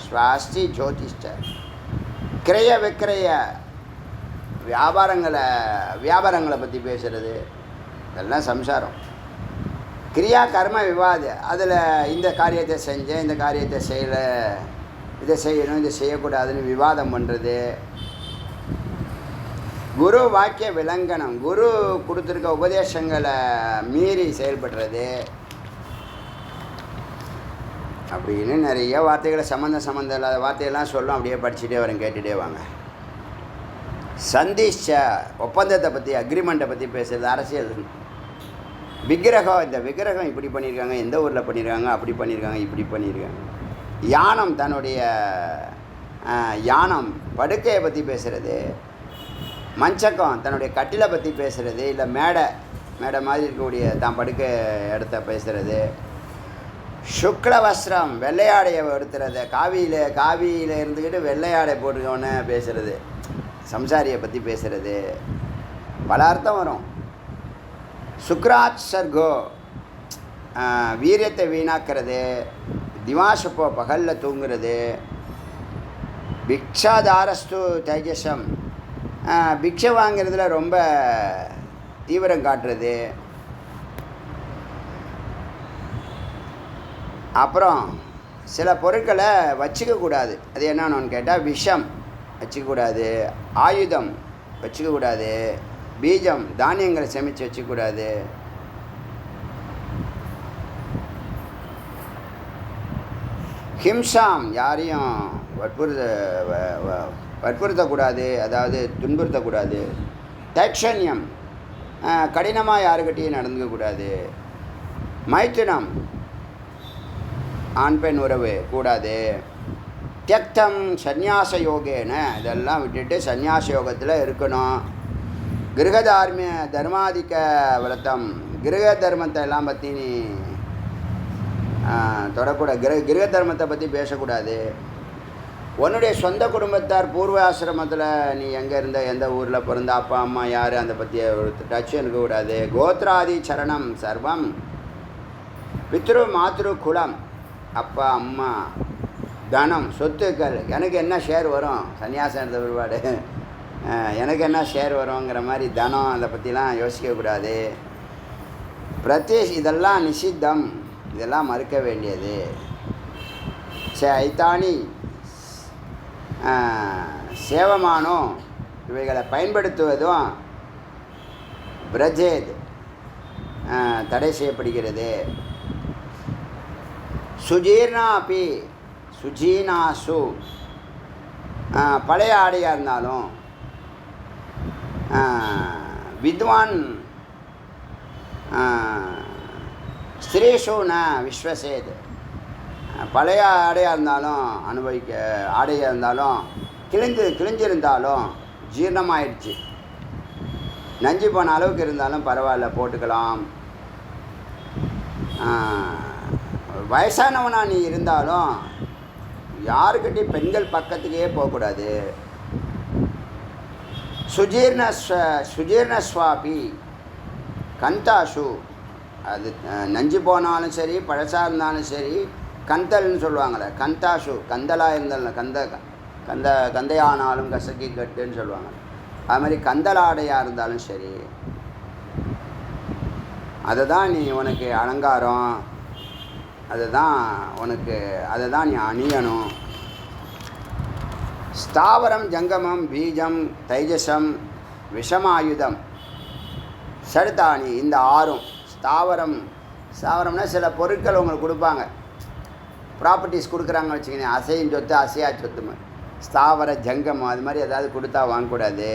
ஸ்வாஸ்தி ஜோதிஷ்ட, கிரைய விக்கிரைய வியாபாரங்களை பற்றி பேசுகிறது. இதெல்லாம் சம்சாரம். கிரியா கர்ம விவாத, அதில் இந்த காரியத்தை செஞ்சேன், இந்த காரியத்தை செய்யலை, இதை செய்யணும், இதை செய்யக்கூடாதுன்னு விவாதம் பண்ணுறது. குரு வாக்கிய விலங்கனம், குரு கொடுத்துருக்க உபதேசங்களை மீறி செயல்படுறது. அப்படின்னு நிறைய வார்த்தைகளை சம்மந்தம் இல்லாத வார்த்தையெல்லாம் சொல்லும். அப்படியே படிச்சுட்டே வரேன், கேட்டுகிட்டே வாங்க. சந்திச்ச, ஒப்பந்தத்தை பற்றி, அக்ரிமெண்ட்டை பற்றி பேசுகிறது. அரசியல். விக்கிரகம், இந்த விக்கிரகம் இப்படி பண்ணியிருக்காங்க, எந்த ஊரில் பண்ணியிருக்காங்க, அப்படி பண்ணியிருக்காங்க, இப்படி பண்ணியிருக்காங்க. யானம், தன்னுடைய யானம் படுக்கையை பற்றி பேசுகிறது. மஞ்சக்கம், தன்னுடைய கட்டிலை பற்றி பேசுகிறது. இல்லை மேடை மாதிரி இருக்கக்கூடிய தான் படுக்கை இடத்த பேசுகிறது. சுக்ல வஸ்திரம், வெள்ளையாடையை எடுத்துறது. காவியில் இருந்துக்கிட்டு வெள்ளையாடை போட்டுக்கோன்னு பேசுகிறது. சம்சாரியை பற்றி பேசுகிறது. பல அர்த்தம் வரும். சுக்ராத் சர்கோ, வீரியத்தை வீணாக்கிறது. திவாசப்போ, பகலில் தூங்குறது. பிக்ஷாதாரஸ்து தைஜசம், பிக்ஷை வாங்கிறதுல ரொம்ப தீவிரம் காட்டுறது. அப்புறம் சில பொருட்களை வச்சுக்கக்கூடாது. அது என்னன்னு கேட்டால் விஷம் வச்சுக்கக்கூடாது, ஆயுதம் வச்சுக்கக்கூடாது, பீஜம் தானியங்களை சேமித்து வச்சுக்கூடாது. ஹிம்சாம், யாரையும் வற்புறுத்தக்கூடாது, அதாவது துன்புறுத்தக்கூடாது. தைக்ஷண்யம், கடினமாக யாருக்கிட்டையும் நடந்துக்கக்கூடாது. மைத்துனம், ஆண் பெண் உறவு கூடாது. தியக்தம் சந்நியாச யோகேன, இதெல்லாம் விட்டுட்டு சந்நியாச யோகத்தில் இருக்கணும். கிரகதார்மிய தர்மாதிக்க விரதம், கிரக தர்மத்தை எல்லாம் பற்றி நீ தொடக்கூடாது. கிரக தர்மத்தை பற்றி பேசக்கூடாது. உன்னுடைய சொந்த குடும்பத்தார் பூர்வ ஆசிரமத்தில் நீ எங்கே இருந்த, எந்த ஊரில் பிறந்த, அப்பா அம்மா யார், அதை பற்றி டச் இருக்கக்கூடாது. கோத்ராதி சரணம் சர்வம், பித்ரு மாத்ரு குலம், அப்பா அம்மா, தனம், சொத்துக்கள், எனக்கு என்ன ஷேர் வரும், சன்னியாசம் எடுத்த பிற்பாடு எனக்கு என்ன ஷேர் வருங்கிற மாதிரி தனம், அதை பற்றிலாம் யோசிக்கக்கூடாது. இதெல்லாம் நிஷித்தம், இதெல்லாம் மறுக்க வேண்டியது. ஐத்தானி சேவமானோ, இவைகளை பயன்படுத்துவதும் பிரஜேத் தடை செய்யப்படுகிறது. சுஜீர்ணாபி சுஜீனாசு, பழைய ஆடையாக இருந்தாலும், வித்வான் ஸ்திரீஷு ந விஸ்வசேத், பழைய ஆடையாக இருந்தாலும் ஆடையாக இருந்தாலும் கிழிஞ்சிருந்தாலும் ஜீரணமாயிடுச்சு, நஞ்சு போன அளவுக்கு இருந்தாலும் பரவாயில்ல, போட்டுக்கலாம். வயசானவனாக நீ இருந்தாலும் யாருக்கிட்டையும் பெண்கள் பக்கத்துக்கே போகக்கூடாது. சுஜீர்ணஸ்வாபி கந்தாஷு, அது நஞ்சு போனாலும் சரி, பழசாக இருந்தாலும் சரி, கந்தல்னு சொல்லுவாங்களே, கந்தாஷு, கந்தலாக இருந்தாலும் கந்தையானாலும் கசக்கி கட்டுன்னு சொல்லுவாங்க. அது மாதிரி கந்தலாடையாக இருந்தாலும் சரி, அதை தான் நீ உனக்கு அலங்காரம், அதை தான் நீ அணியணும். ஸ்தாவரம் ஜங்கமம் பீஜம் தைஜசம் விஷமாயுதம் சடுத்தானி, இந்த ஆறும். ஸ்தாவரம்னா சில பொருட்கள் உங்களுக்கு கொடுப்பாங்க, ப்ராப்பர்ட்டிஸ் கொடுக்குறாங்க வச்சுக்கோங்க, அசையும் சொத்து அசையா சொத்து, ஸ்தாவர ஜங்கமம் அது மாதிரி ஏதாவது கொடுத்தா வாங்கக்கூடாது.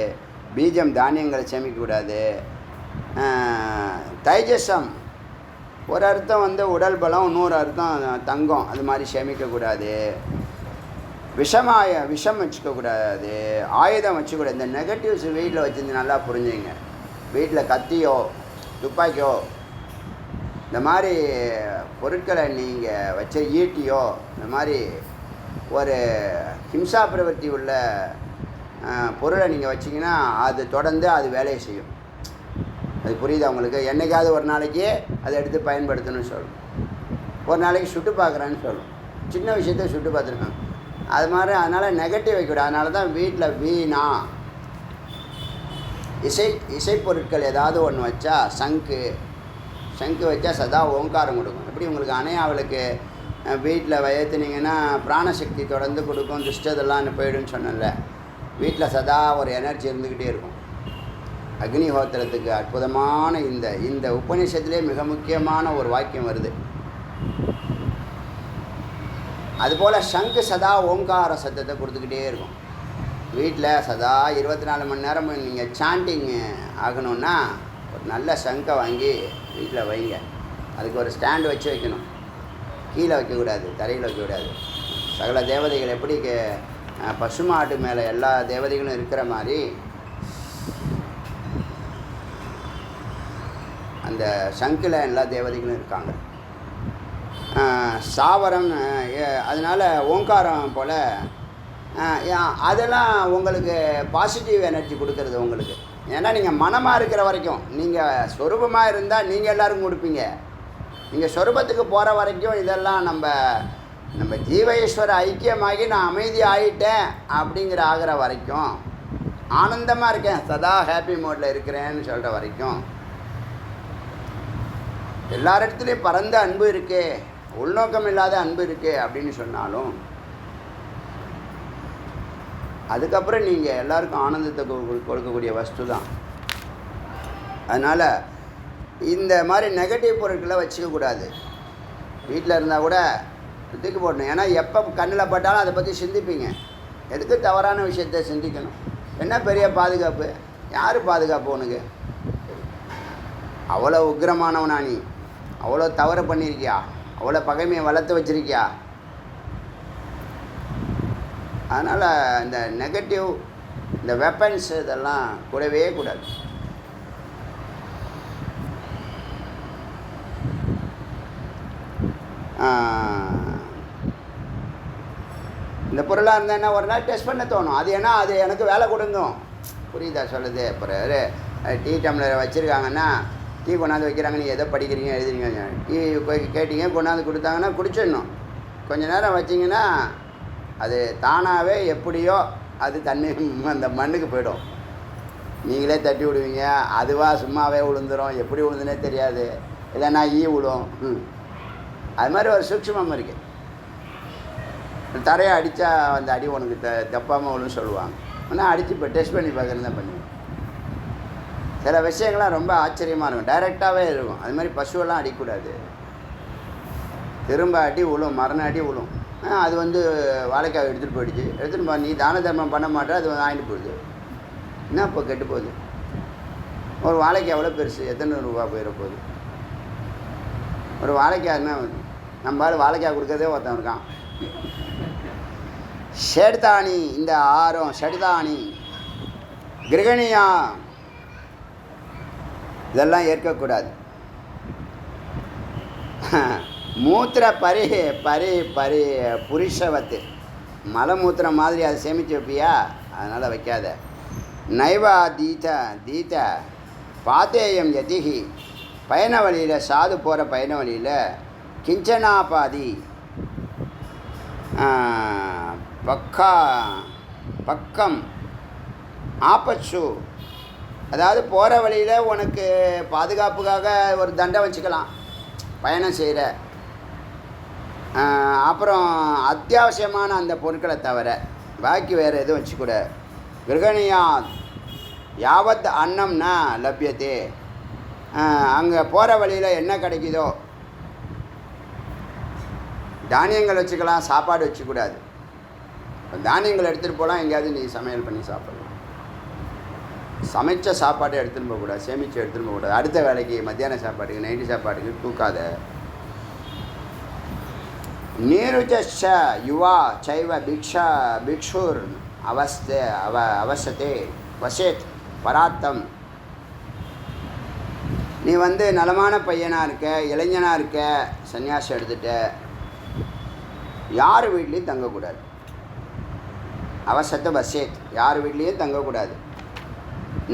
பீஜம் தானியங்களை சேமிக்கக்கூடாது. தைஜசம் ஒரு அர்த்தம் உடல் பலம், இன்னொரு அர்த்தம் தங்கம், அது மாதிரி சேமிக்கக்கூடாது. விஷம் வச்சுக்கக்கூடாது. ஆயுதம் வச்சுக்கூடாது. இந்த நெகட்டிவ்ஸ் வீட்டில் வச்சுருந்து நல்லா புரிஞ்சுங்க. வீட்டில் கத்தியோ துப்பாக்கியோ இந்த மாதிரி பொருட்களை நீங்கள் வச்ச ஈட்டியோ இந்த மாதிரி ஒரு ஹிம்சா பிரவர்த்தி உள்ள பொருளை நீங்கள் வச்சிங்கன்னா அது தொடர்ந்து அது வேலையை செய்யும். அது புரியுது உங்களுக்கு? என்றைக்காவது ஒரு நாளைக்கு அதை எடுத்து பயன்படுத்தணும்னு சொல்லணும். ஒரு நாளைக்கு சுட்டு பார்க்குறேன்னு சொல்லணும். சின்ன விஷயத்த சுட்டு பார்த்துருக்காங்க அது மாதிரி. அதனால் நெகட்டிவ் வைக்கக்கூடாது. அதனால தான் வீட்டில் வீணா இசைப்பொருட்கள் ஏதாவது ஒன்று வச்சா சங்கு வச்சா சதா ஓங்காரம் கொடுக்கும். எப்படி உங்களுக்கு அணையாவளுக்கு வீட்டில் ஏற்றுனீங்கன்னா பிராணசக்தி தொடர்ந்து கொடுக்கும், துஷ்டதெல்லாம் போயிடுன்னு சொன்னல. வீட்டில் சதா ஒரு எனர்ஜி இருந்துக்கிட்டே இருக்கும். அக்னிஹோத்திரத்துக்கு அற்புதமான இந்த உபநிஷத்துலேயே மிக முக்கியமான ஒரு வாக்கியம் வருது. அதுபோல் சங்கு சதா ஓங்கார சத்தத்தை கொடுத்துக்கிட்டே இருக்கும். வீட்டில் சதா 24 மணி நேரமும் நீங்கள் சாண்டிங் ஆகணுன்னா ஒரு நல்ல சங்கை வாங்கி வீட்டில் வைங்க. அதுக்கு ஒரு ஸ்டாண்டு வச்சு வைக்கணும். கீழே வைக்கக்கூடாது, தரையில் வைக்கக்கூடாது. சகல தேவதைகள் எப்படி பசுமாட்டு மேலே எல்லா தேவதைகளும் இருக்கிற மாதிரி அந்த சங்கில் எல்லா தேவதைகளும் இருக்காங்க. சாவரம் அதனால் ஓங்காரம் போல் அதெல்லாம் உங்களுக்கு பாசிட்டிவ் எனர்ஜி கொடுக்கறது உங்களுக்கு. ஏன்னா நீங்கள் மனமாக இருக்கிற வரைக்கும், நீங்கள் சொரூபமாக இருந்தால் நீங்கள் எல்லாருக்கும் கொடுப்பீங்க. நீங்கள் சொரூபத்துக்கு போகிற வரைக்கும் இதெல்லாம் நம்ம ஜீவ ஐக்கியமாகி நான் அமைதி ஆகிட்டேன் அப்படிங்கிற ஆகிற வரைக்கும், ஆனந்தமாக இருக்கேன், சதா ஹாப்பி மோடில் இருக்கிறேன்னு சொல்கிற வரைக்கும், எல்லாரிடத்துலையும் பரந்த அன்பு இருக்கே, உள்நோக்கம் இல்லாத அன்பு இருக்கே அப்படின்னு சொன்னாலும், அதுக்கப்புறம் நீங்கள் எல்லாருக்கும் ஆனந்தத்தை கொடுக்கக்கூடிய வஸ்து தான். அதனால் இந்த மாதிரி நெகட்டிவ் பொருட்களை வச்சுக்கக்கூடாது. வீட்டில் இருந்தால் கூட தூக்கி போடணும். ஏன்னா எப்போ கண்ணில் பட்டாலும் அதை பற்றி சிந்திப்பீங்க. எதுக்கு தவறான விஷயத்தை சிந்திக்கணும்? என்ன பெரிய பாதுகாப்பு? யார் பாதுகாப்பு உனக்கு? அவ்வளோ உக்கிரமானவனா நீ? அவ்வளோ தவறு பண்ணியிருக்கியா? அவ்வளோ பகைமையை வளர்த்து வச்சுருக்கியா? அதனால் இந்த நெகட்டிவ், இந்த வெப்பன்ஸ் இதெல்லாம் கூடவே கூடாது. இந்த பொருளாக இருந்தேன்னா ஒரு நாள் டெஸ்ட் பண்ண தோணும். அது ஏன்னா அது எனக்கு வேலை கொடுங்கும். புரியுதா சொல்லுது? அப்புறம் டீ டம்ளர் வச்சுருக்காங்கன்னா, டீ கொண்டாந்து வைக்கிறாங்க, நீங்கள் எதை படிக்கிறீங்க எழுதுறீங்க, டீ கேட்டிங்க கொண்டாந்து கொடுத்தாங்கன்னா குடிச்சிடணும். கொஞ்சம் நேரம் வச்சிங்கன்னா அது தானாகவே எப்படியோ அது தண்ணி அந்த மண்ணுக்கு போயிடும். நீங்களே தட்டி விடுவீங்க, அதுவாக சும்மாவே விழுந்துடும். எப்படி விழுந்துனே தெரியாது. இல்லைன்னா விழும். அது மாதிரி ஒரு சூட்சுமம் இருக்குது. தரையை அடித்தா அந்த அடி உனக்கு தப்பாமல் விழுன்னு சொல்லுவாங்க. ஆனால் அடித்து இப்போ டெஸ்ட் பண்ணி பார்க்குறது தான் பண்ணுவேன். சில விஷயங்கள்லாம் ரொம்ப ஆச்சரியமாக இருக்கும், டைரெக்டாகவே இருக்கும். அது மாதிரி பசுவெல்லாம் அடிக்கூடாது. திரும்ப அடி விழும், மரண அடி விழும். அது வாழைக்காய் எடுத்துகிட்டு போயிடுச்சு. எடுத்துகிட்டு நீ தான தர்மம் பண்ண மாட்டே, அது வாங்கிட்டு போயிடுது. என்ன இப்போ கெட்டு போகுது? ஒரு வாழைக்காய் எவ்வளோ பெருசு, எத்தனை ரூபா போயிட போகுது? ஒரு வாழைக்காய்னா நம்மளால வாழைக்காய் கொடுக்கறதே ஒருத்தன் இருக்கான். ஷெட்தானி, இந்த ஆரம் ஷெட்தானி, கிரகணியா, இதெல்லாம் ஏற்கக்கூடாது. மூத்திர புருஷவத்து, மலமூத்திரம் மாதிரி அதை சேமித்து வைப்பியா? அதனால் வைக்காத. நைவா தீத பாத்தேயம் யதிஹி, பயண வழியில் சாது போகிற பயண வழியில் கிஞ்சனாபாதி பக்கம் ஆப்பச்சு, அதாவது போகிற வழியில் உனக்கு பாதுகாப்புக்காக ஒரு தண்டை வச்சுக்கலாம் பயணம் செய்கிற. அப்புறம் அத்தியாவசியமான அந்த பொருட்களை தவிர பாக்கி வேறு எதுவும் வச்சுக்கூட. கிரகணியா யாவத் அன்னம்னா லப்யத்தே, அங்கே போகிற வழியில் என்ன கிடைக்குதோ தானியங்கள் வச்சுக்கலாம், சாப்பாடு வச்சுக்கூடாது. தானியங்கள் எடுத்துகிட்டு போகலாம், எங்கேயாவது நீ சமையல் பண்ணி சாப்பிடலாம். சமைச்ச சாப்பாட்டை எடுத்துகிட்டு போகக்கூடாது, சேமித்து எடுத்துகிட்டு போகக்கூடாது. அடுத்த வேலைக்கு மத்தியான சாப்பாட்டுக்கு நைட்டு சாப்பாட்டுக்கு தூக்காத. நீருச்ச யுவா சைவ பிக்ஷுர் அவசத்தே வசேத் பராத்தம். நீ வந்து நலமான பையனாக இருக்க, இளைஞனாக இருக்க, சன்னியாசம் எடுத்துட்ட, யார் வீட்லேயும் தங்கக்கூடாது. அவசத்த பஸ்ஸேத், யார் வீட்லேயும் தங்கக்கூடாது.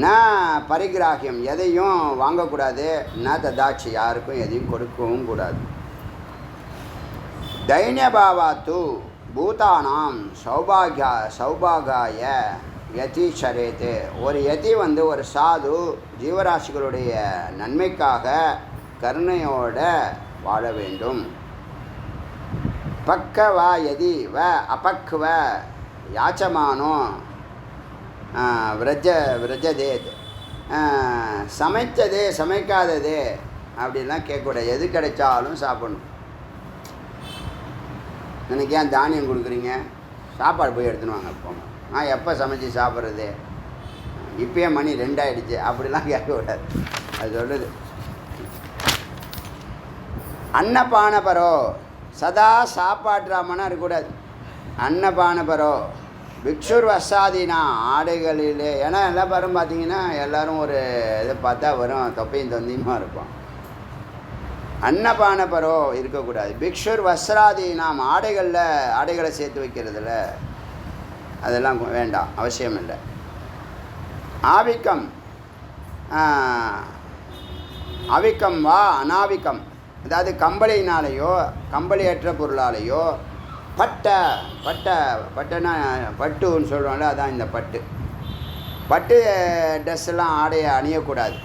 நான் பரிகிராகியம், எதையும் வாங்கக்கூடாது. நான் ததாட்சி, யாருக்கும் எதையும் கொடுக்கவும் கூடாது. தைன்யபாவாத்து பூதானாம் சௌபாகாய யதி சரேத்து, ஒரு யதி வந்து ஒரு சாது ஜீவராசிகளுடைய நன்மைக்காக கருணையோட வாழ வேண்டும். பக்கவ யதி வ அபக்வ யாச்சமானோ விரஜதேத், சமைத்தது சமைக்காதது அப்படிலாம் கேட்கக்கூடாது. எது கிடைச்சாலும் சாப்பிடணும். எனக்கு ஏன் தானியம் கொடுக்குறீங்க, சாப்பாடு போய் எடுத்துன்னு வாங்க போங்க, நான் எப்போ சமைச்சி சாப்பிட்றது, இப்போயே மணி 2 ஆகிடுச்சு, அப்படிலாம் கேட்கக்கூடாது. அது சொல்லுது. அன்னபானபரோ, சதா சாப்பாடுறாமனா இருக்கக்கூடாது. அன்னபானபரோ பிக்ஷுர் வசாதினா, ஆடைகளிலே, ஏன்னா எல்லாம் பேரும் பார்த்தீங்கன்னா எல்லோரும் ஒரு இதை பார்த்தா வரும் தொப்பையும் தொந்தியுமா இருப்போம். அன்னபானபரோ இருக்கக்கூடாது. பிக்ஷுர் வஸ்ராதீனாம், ஆடைகளை சேர்த்து வைக்கிறதுல அதெல்லாம் வேண்டாம், அவசியம் இல்லை. அவிக்கம் வா அனாவிக்கம், அதாவது கம்பளினாலேயோ கம்பளியற்ற பொருளாலேயோ பட்டுன்னு சொல்கிறோம்ல, அதான் இந்த பட்டு ட்ரெஸ்ஸெல்லாம் ஆடையை அணியக்கூடாது.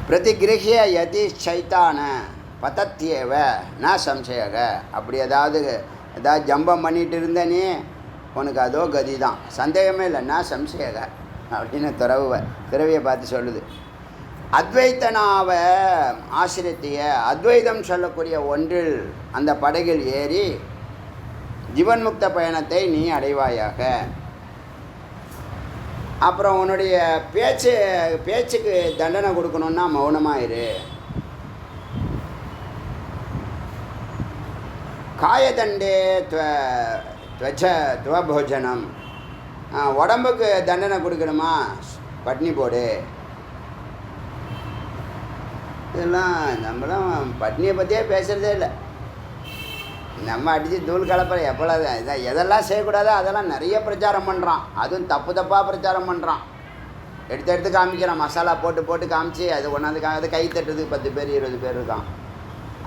பிரதிகிரகிய யதி சைத்தான பதத்தியவ ந சம்சயக, அப்படி ஏதாவது ஜம்பம் பண்ணிட்டு இருந்தனே உனக்கு அதோ கதி தான், சந்தேகமே இல்லை. ந சம்சயக அப்படின்னு துறவியை பார்த்து சொல்லுது. அத்வைத்தனாவ ஆசிரியத்திய, அத்வைதம் சொல்லக்கூடிய ஒன்றில் அந்த படகில் ஏறி ஜீவன்முக்த பயணத்தை நீ அடைவாயாக. அப்புறம் உன்னுடைய பேச்சுக்கு தண்டனை கொடுக்கணுன்னா மௌனமாக இரு. காயதண்டே துவபோஜனம், உடம்புக்கு தண்டனை கொடுக்கணுமா, பட்னி போடு. இதெல்லாம் நம்மளாம் பட்னியை பற்றியே பேசுகிறதே இல்லை. நம்ம அடித்து தூள் கலப்புற எப்போல்லாம் இதை எதெல்லாம் செய்யக்கூடாதோ அதெல்லாம் நிறைய பிரச்சாரம் பண்ணுறான். அதுவும் தப்பாக பிரச்சாரம் பண்ணுறான். எடுத்து காமிக்கிறான், மசாலா போட்டு காமிச்சு அது ஒன்றாந்து அது கை தட்டுறதுக்கு 10 பேர் 20 பேர் இருக்கான்.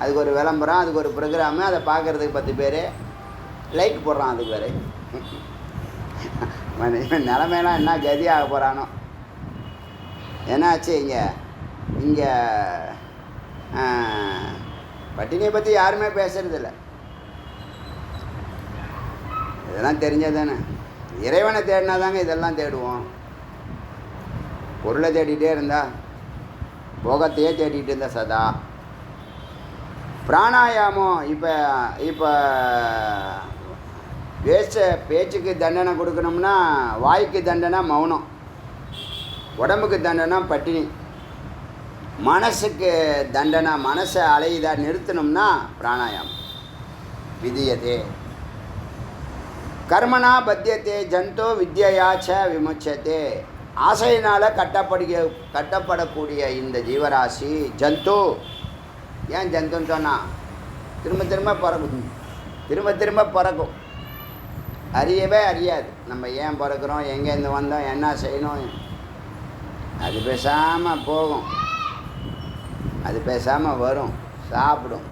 அதுக்கு ஒரு விளம்பரம், அதுக்கு ஒரு ப்ரோக்ராமு, அதை பார்க்குறதுக்கு 10 பேர் லைக் போடுறான். அதுக்கு வேறு நிலமையெல்லாம் என்ன கதி ஆக போகிறானோ. என்னாச்சு இங்கே பட்டினியை பற்றி யாருமே பேசுகிறதில்ல. இதெல்லாம் தெரிஞ்சது தானே. இறைவனை தேடினா தாங்க இதெல்லாம் தேடுவோம். பொருளை தேடிகிட்டே இருந்தா, போகத்தையே தேடிகிட்டு இருந்தா சதா. பிராணாயாமம் இப்போ பேச்சுக்கு தண்டனை கொடுக்கணும்னா வாய்க்கு தண்டனை மௌனம், உடம்புக்கு தண்டனை பட்டினி, மனசுக்கு தண்டனை மனசை அலையுதா நிறுத்தணும்னா பிராணாயாமம். விதியதே கர்மனா பத்தியத்தே ஜந்தோ வித்யாச்ச விமுச்சத்தே, ஆசையினால் கட்டப்படக்கூடிய இந்த ஜீவராசி ஜந்து. ஏன் ஜந்துன்னு சொன்னால் திரும்ப பிறக்கும். அறியவே அறியாது நம்ம ஏன் பிறக்கிறோம், எங்கேருந்து வந்தோம், என்ன செய்யணும். அது பேசாமல் போகும், அது பேசாமல் வரும், சாப்பிடும்,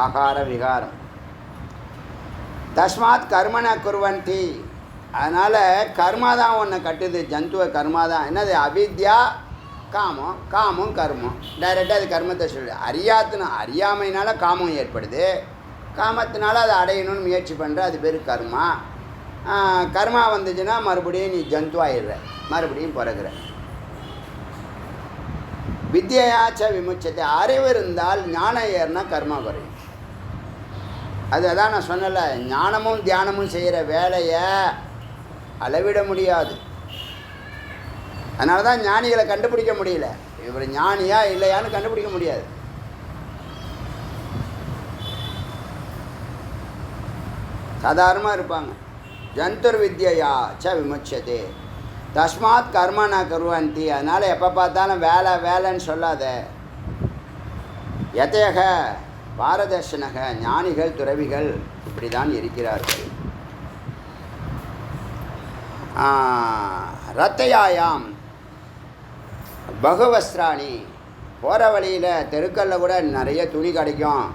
ஆகார விகாரம். தஸ்மாத் கர்மன குர்வந்தி, அதனால் கர்மா தான் ஒன்று கட்டுது. ஜந்துவ கர்மா தான். என்னது? அவித்யா காமம் கர்மம். டைரெக்டாக அது கர்மத்தை சொல்லு. அறியாமையினால காமம் ஏற்படுது, காமத்தினால அதை அடையணும்னு முயற்சி பண்ணுற, அது பேர் கர்மா. கர்மா வந்துச்சுன்னா மறுபடியும் நீ ஜந்துவாயிடுற, மறுபடியும் பிறகுற. வித்யாச்ச விமுச்சத்தை, அறிவு இருந்தால் ஞானம் ஏறினா கர்மா குறையும். அதான் நான் சொன்னல, ஞானமும் தியானமும் செய்கிற வேலையை அளவிட முடியாது. அதனால தான் ஞானிகளை கண்டுபிடிக்க முடியல. இவர் ஞானியா இல்லையான்னு கண்டுபிடிக்க முடியாது. சாதாரணமாக இருப்பாங்க. ஜந்துர் வித்யா ச விமுச்சதே, தஸ்மாத் கர்ம ந கருவந்தி. அதனால் எப்போ பார்த்தாலும் வேலை வேலைன்னு சொல்லாத. யதேக பாரதர்ஷனக, ஞானிகள் துறவிகள் இப்படி தான் இருக்கிறார்கள். ரத்தையாயாம் பகுவஸ்திராணி, போகிற வழியில் தெருக்களில் கூட நிறைய துணி கிடைக்கும்.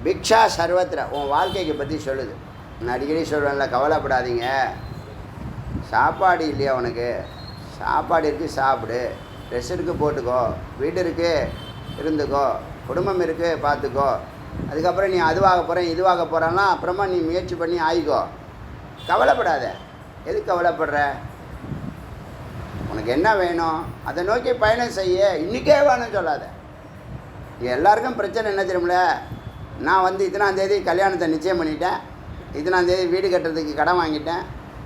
பிக்ஷா சர்வத்திர, உன் வாழ்க்கைக்கு பற்றி சொல்லுது. நான் அடிக்கடி சொல்வேன்ல, கவலைப்படாதீங்க. சாப்பாடு இல்லையா உனக்கு, சாப்பாடு இருக்குது சாப்பிடு, ட்ரெஸ் இருக்குது போட்டுக்கோ, வீடு இருக்குது இருந்துக்கோ, குடும்பம் இருக்குது பார்த்துக்கோ. அதுக்கப்புறம் நீ அதுவாக போகிறேன் இதுவாக போகிறான்னா அப்புறமா நீ முயற்சி பண்ணி ஆயிக்கோ. கவலைப்படாத. எதுக்கு கவலைப்படுற? உனக்கு என்ன வேணும் அதை நோக்கி பயணம் செய்ய. இன்றைக்கே வேணும்னு சொல்லாத. எல்லாருக்கும் பிரச்சனை என்ன தெரியுமில, நான் வந்து இத்தனாந்தேதி கல்யாணத்தை நிச்சயம் பண்ணிட்டேன், இத்தனாந்தேதி வீடு கட்டுறதுக்கு கடன் வாங்கிட்டேன்,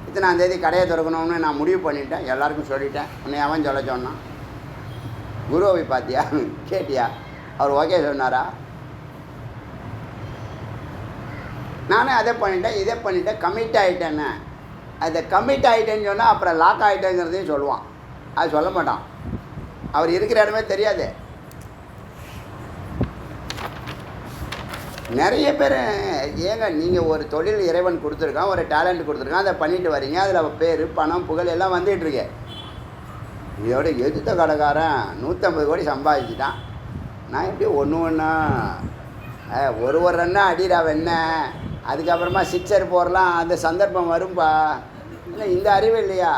இத்தனாந்தேதி கடையை திறக்கணும்னு நான் முடிவு பண்ணிட்டேன், எல்லாருக்கும் சொல்லிட்டேன். உன்னை அவன் சொல்ல சொன்னான். குருவை பார்த்தியா, கேட்டியா, அவர் ஓகே சொன்னாரா? நானே அதை பண்ணிட்டேன் இதை பண்ணிட்டேன், கமிட் ஆகிட்டேன்னு. அதை கமிட் ஆகிட்டேன்னு சொன்னால் அப்புறம் லாக் ஆகிட்டேங்கிறதையும் சொல்லுவான். அது சொல்ல மாட்டான். அவர் இருக்கிற இடமே தெரியாது. நிறைய பேர் ஏங்க நீங்கள் ஒரு தொழில் இறைவன் கொடுத்துருக்கான், ஒரு டேலண்ட் கொடுத்துருக்கான், அதை பண்ணிட்டு வரீங்க, அதில் பேர் பணம் புகழ் எல்லாம் வந்துகிட்ருக்கு. இதோட எதிர்த்த கடைக்காரன் 150 கோடி சம்பாதிச்சுட்டான். நான் எப்படி ஒன்றா ஒரு ரன்னா அடிடா வெண்ண, அதுக்கப்புறமா சிக்ஸர் போடலாம், அந்த சந்தர்ப்பம் வரும்பா. இல்லை இந்த அறிவு இல்லையா?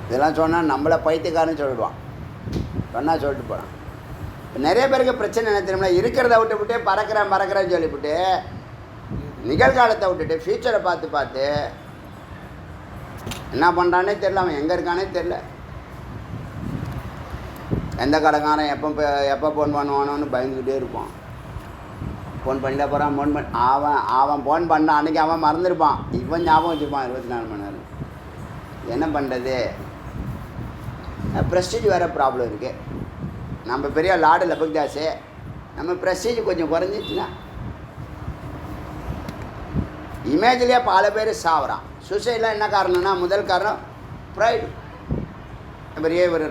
இதெல்லாம் சொன்னால் நம்மளை பைத்தியக்காரன்னு சொல்லிடுவான். சொன்னால் சொல்லிட்டு போகிறான். இப்போ நிறைய பேருக்கு பிரச்சனை என்ன தெரியுமா, இருக்கிறத விட்டுவிட்டு பறக்கிறேன்னு சொல்லிவிட்டு நிகழ்காலத்தை விட்டுட்டு ஃப்யூச்சரை பார்த்து என்ன பண்ணுறானே தெரில, அவன் எங்கே இருக்கானே தெரில. எந்த கடைக்காரன் எப்போ ஃபோன் பண்ணுவானோன்னு பயந்துக்கிட்டே இருப்பான். ஃபோன் பண்ணிட்டே போகிறான், அவன் ஃபோன் பண்ணான் அன்றைக்கி அவன் மறந்துருப்பான், இவன் ஞாபகம் வச்சுருப்பான் 24 மணி நேரம். என்ன பண்ணுறது? ப்ரெஸ்டீஜ் வேறு ப்ராப்ளம் இருக்குது. நம்ம பெரிய லாடு லபக்தாஸு, நம்ம ப்ரெஸ்டீஜ் கொஞ்சம் குறைஞ்சிச்சுன்னா இமேஜ்லேயே பல பேர் சாவுறான். சூசைடெலாம் என்ன காரணம்னா, முதல் காரணம் ப்ரைடு. பெரிய ஒரு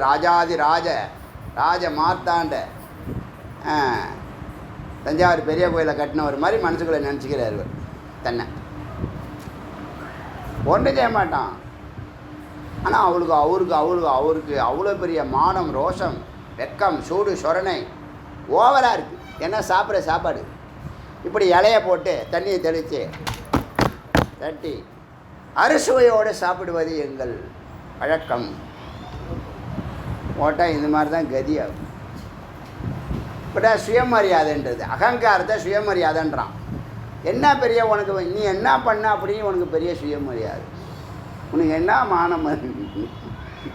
ராஜ மார்த்தாண்ட தஞ்சாவூர் பெரிய கோயிலை கட்டினவர் மாதிரி மனசுக்குள்ளே நினச்சிக்கிறார் இவர் தன்னை. ஒன்றும் செய்ய மாட்டான். ஆனால் அவருக்கு அவ்வளோ பெரிய மானம், ரோஷம், வெக்கம், சூடு, சொரணை ஓவராக இருக்குது. ஏன்னா சாப்பிட்ற சாப்பாடு இப்படி இலையை போட்டு தண்ணியை தெளித்து தட்டி அறுசுவையோடு சாப்பிடுவது எங்கள் பழக்கம். போட்டால் இந்த மாதிரி தான் கதியாகும். இப்போ சுயமரியாதைன்றது, அகங்காரத்தை சுயமரியாதைன்றான். என்ன பெரிய உனக்கு நீ என்ன பண்ண அப்படின்னு உனக்கு பெரிய சுயமரியாதை, உனக்கு என்ன மானம்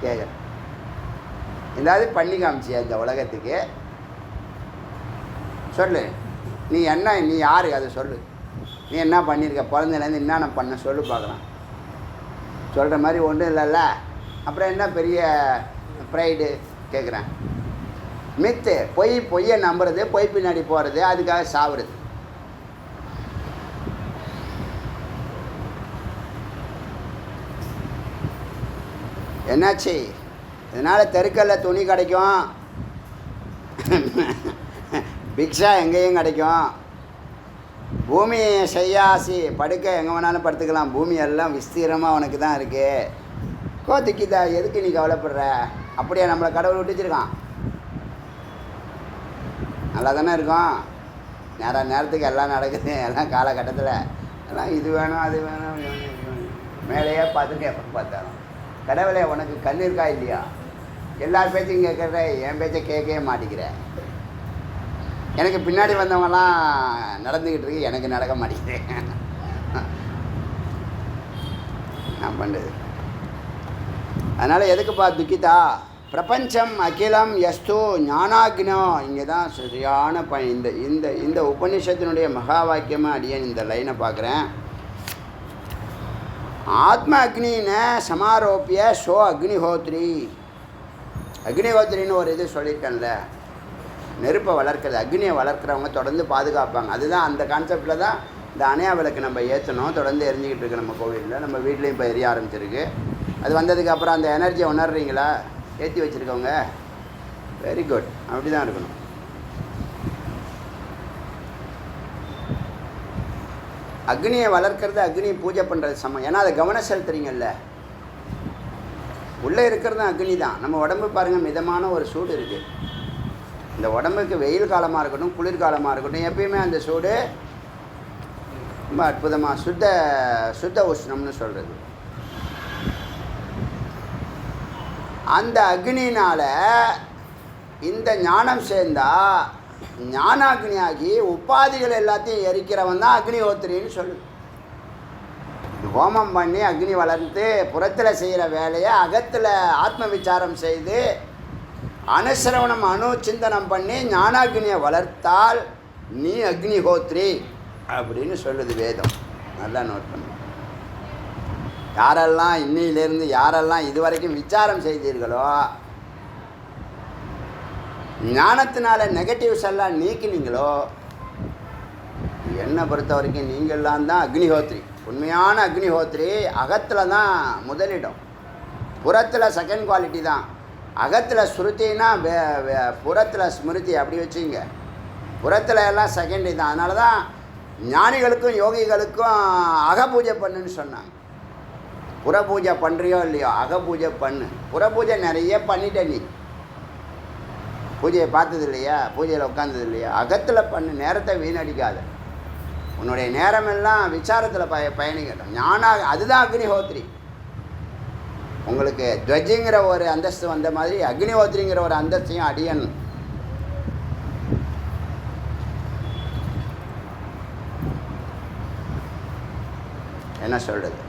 கேட்குற. ஏதாவது பண்ணி காமிச்சியா இந்த உலகத்துக்கு? சொல்லு. நீ யார் அதை சொல்லு. நீ என்ன பண்ணியிருக்க, பிறந்தலேருந்து என்னென்ன பண்ண சொல்லு பார்க்கலாம். சொல்கிற மாதிரி ஒன்றும் இல்லைல்ல, அப்புறம் என்ன பெரிய ப்ரைடு கேட்குறேன். மித்து, பொய்யை நம்புறது, பொய் பின்னாடி போகிறது, அதுக்காக சாவுறது. என்னாச்சு? இதனால் தெருக்கல்ல துணி கிடைக்கும், பிக்ஷா எங்கேயும் கிடைக்கும், பூமி செய்யாசி படுக்க எங்கே வேணாலும் படுத்துக்கலாம், பூமி எல்லாம் விஸ்தீரமாக உனக்கு தான் இருக்குது. கோத்துக்கிதா, எதுக்கு நீ கவலைப்படுற? அப்படியே நம்மளை கடவுள் விட்டுச்சிருக்கான். நல்லா தானே இருக்கும். நேரத்துக்கு எல்லாம் நடக்குது, எல்லாம் காலகட்டத்தில் எல்லாம் இது வேணும் அது வேணும் மேலேயே பார்த்துட்டு எப்போ பார்த்தாலும். கடவுளே உனக்கு கண் இருக்கா இல்லையா? எல்லார் பேச்சையும் கேட்குற, என் பேச்சை கேட்கவே மாட்டேங்கிறேன். எனக்கு பின்னாடி வந்தவங்கலாம் நடந்துக்கிட்டு இருக்கு, எனக்கு நடக்க மாட்டேங்கிறேன். நான் பண்ணுறது. அதனால் எதுக்குப்பா துக்கிதா? பிரபஞ்சம் அகிலம் எஸ்து ஞானாக்னோ. இங்கே தான் சரியான இந்த இந்த இந்த உபநிஷத்தினுடைய மகா வாக்கியமாக அடியேன் இந்த லைனை பார்க்குறேன். ஆத்ம அக்னின்னு சமாரோப்பிய சோ அக்னிஹோத்ரி. அக்னிஹோத்ரின்னு ஒரு இது சொல்லியிருக்கேன்ல, நெருப்பை வளர்க்குறது, அக்னியை வளர்க்குறவங்க தொடர்ந்து பாதுகாப்பாங்க. அதுதான் அந்த கான்செப்டில் தான் இந்த அணையா விளக்கு நம்ம ஏற்றணும், தொடர்ந்து எரிஞ்சிக்கிட்டு இருக்கு நம்ம கோவிலில். நம்ம வீட்லேயும் இப்போ எரிய ஆரம்பிச்சிருக்கு. அது வந்ததுக்கப்புறம் அந்த எனர்ஜியை உணர்றீங்களா? ஏற்றி வச்சுருக்கவங்க வெரி குட். அப்படி தான் இருக்கணும். அக்னியை வளர்க்குறது, அக்னியை பூஜை பண்ணுறது சமம். ஏன்னா அதை கவனம் செலுத்துறீங்கல்ல. உள்ளே இருக்கிறது அக்னி தான். நம்ம உடம்பு பாருங்கள், மிதமான ஒரு சூடு இருக்குது. இந்த உடம்புக்கு வெயில் காலமாக இருக்கட்டும், குளிர்காலமாக இருக்கட்டும், எப்பயுமே அந்த சூடு ரொம்ப அற்புதமாக சுத்த உஷ்ணம்னு சொல்கிறது. அந்த அக்னினால் இந்த ஞானம் சேர்ந்தால் ஞானாக்னியாகி உபாதிகள் எல்லாத்தையும் எரிக்கிறவன் தான் அக்னிஹோத்திரின்னு சொல்லுது. ஹோமம் பண்ணி அக்னி வளர்ந்து புறத்தில் செய்கிற வேலையை அகத்தில் ஆத்ம விசாரம் செய்து அனுசரவணம் சிந்தனம் பண்ணி ஞானாக்னியை வளர்த்தால் நீ அக்னிஹோத்ரி அப்படின்னு சொல்லுது வேதம். நல்லா நோட் பண்ணு. யாரெல்லாம் இன்னையிலேருந்து யாரெல்லாம் இதுவரைக்கும் விசாரம் செய்தீர்களோ, ஞானத்தினால நெகட்டிவ்ஸ் எல்லாம் நீக்கினீங்களோ, என்னை பொறுத்த வரைக்கும் நீங்கள்லாம் தான் அக்னிஹோத்ரி. உண்மையான அக்னிஹோத்ரி அகத்தில் தான் முதலிடம், புறத்தில் செகண்ட் குவாலிட்டி தான். அகத்தில் ஸ்ருத்தின்னா புறத்தில் ஸ்மிருதி அப்படி வச்சுங்க. புறத்தில் எல்லாம் செகண்டி தான். அதனால தான் ஞானிகளுக்கும் யோகிகளுக்கும் அகபூஜை பண்ணுன்னு சொன்னாங்க. புற பூஜை பண்ணுறியோ இல்லையோ அகபூஜை பண்ணு. புற பூஜை நிறைய பண்ணிட்ட நீ. பூஜையை பார்த்தது இல்லையா, பூஜையில் உட்காந்தது இல்லையா, அகத்தில் பண்ணு. நேரத்தை வீணடிக்காத. உன்னுடைய நேரமெல்லாம் விசாரத்தில் பயணிக்கட்டும். அதுதான் அக்னிஹோத்ரி. உங்களுக்கு துவஜிங்கிற ஒரு அந்தஸ்து வந்த மாதிரி அக்னிஹோத்ரிங்கிற ஒரு அந்தஸ்தையும் அடியன் என்ன சொல்கிறது,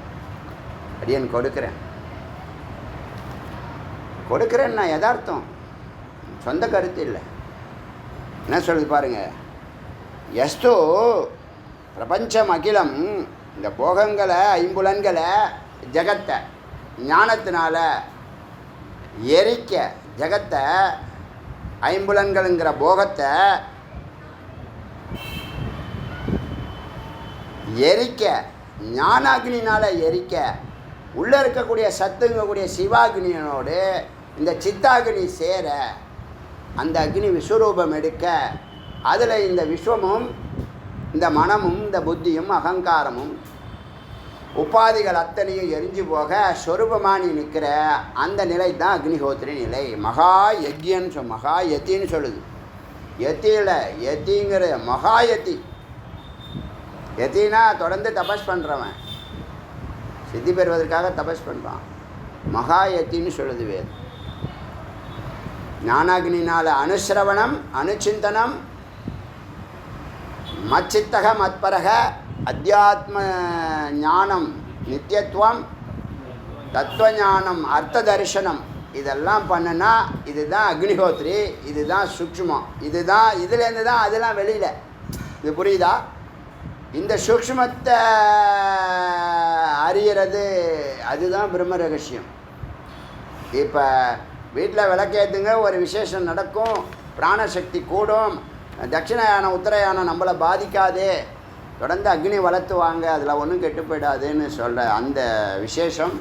அடியன் கொடுக்குறேன்னா யதார்த்தம், சொந்த கருத்து இல்லை. என்ன சொல்லுது பாருங்க, எஸ்து பிரபஞ்சம் அகிலம், இந்த போகங்களை ஐம்புலன்களை ஜகத்தை ஞானத்தினால எரிக்க, ஜகத்தை ஐம்புலன்களுங்கிற போகத்தை எரிக்க, ஞானாக்னினால் எரிக்க, உள்ளே இருக்கக்கூடிய சத்துங்கக்கூடிய சிவாக்னியோடு இந்த சித்தாக்னி சேர, அந்த அக்னி விஸ்வரூபம் எடுக்க, அதில் இந்த விஸ்வமும் இந்த மனமும் இந்த புத்தியும் அகங்காரமும் உபாதிகள் அத்தனையும் எரிஞ்சு போக ஸ்வரூபமாக நீ நிற்கிற அந்த நிலை தான் அக்னிஹோத்திரி நிலை. மகா யஜ்யன்னு மகா யத்தின்னு சொல்லுது. யத்தியில் யத்திங்கிற மகா யத்தி. யத்தினா தொடர்ந்து தபஸ் பண்ணுறவன், சித்தி பெறுவதற்காக தபஸ் பண்ணுறான். மகா யத்தின்னு சொல்லுது வேதம். ஞானாக்னினால் அனுசிரவணம் அனுச்சிந்தனம் மச்சித்தக மத்பரக அத்தியாத்ம ஞானம் நித்தியத்துவம் தத்துவஞானம் அர்த்த தரிசனம் இதெல்லாம் பண்ணுனா இதுதான் அக்னிஹோத்ரி. இதுதான் சூக்ஷ்மம். இதுதான் இதுலேருந்து தான் அதெல்லாம் வெளியில். இது புரியுதா? இந்த சூக்ஷ்மத்தை அறியறது அதுதான் பிரம்ம ரகசியம். இப்போ வீட்டில் விளக்கேற்றுங்க, ஒரு விசேஷம் நடக்கும், பிராணசக்தி கூடும், தட்சிணயானம் உத்தரயானம் நம்மளை பாதிக்காதே, தொடர்ந்து அக்னி வளர்த்துவாங்க, அதில் ஒன்றும் கெட்டு போயிடாதுன்னு சொல்கிற அந்த விசேஷம்.